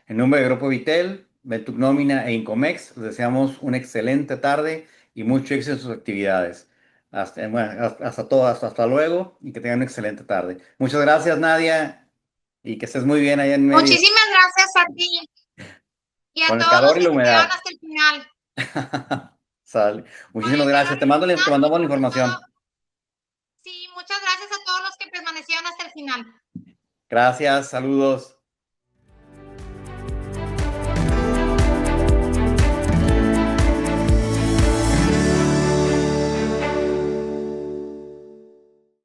S1: En nombre del Grupo Vitel, Ventuc Nómina e Incomex, les deseamos una excelente tarde y mucho éxito en sus actividades. Hasta luego y que tengan una excelente tarde. Muchas gracias, Nadia, y que estés muy bien allá en Mérida,
S2: Muchísimas gracias a ti y a
S1: con el
S2: todos los
S1: calor y
S2: que
S1: la
S2: se quedaron
S1: humedad.
S2: hasta el final.
S1: Sale.
S2: Con
S1: Muchísimas
S2: el calor
S1: gracias.
S2: y la
S1: Te
S2: humedad y
S1: mandamos la
S2: sobre todo,
S1: información.
S2: sí, muchas gracias a todos los que permanecieron hasta el final.
S1: Gracias, saludos.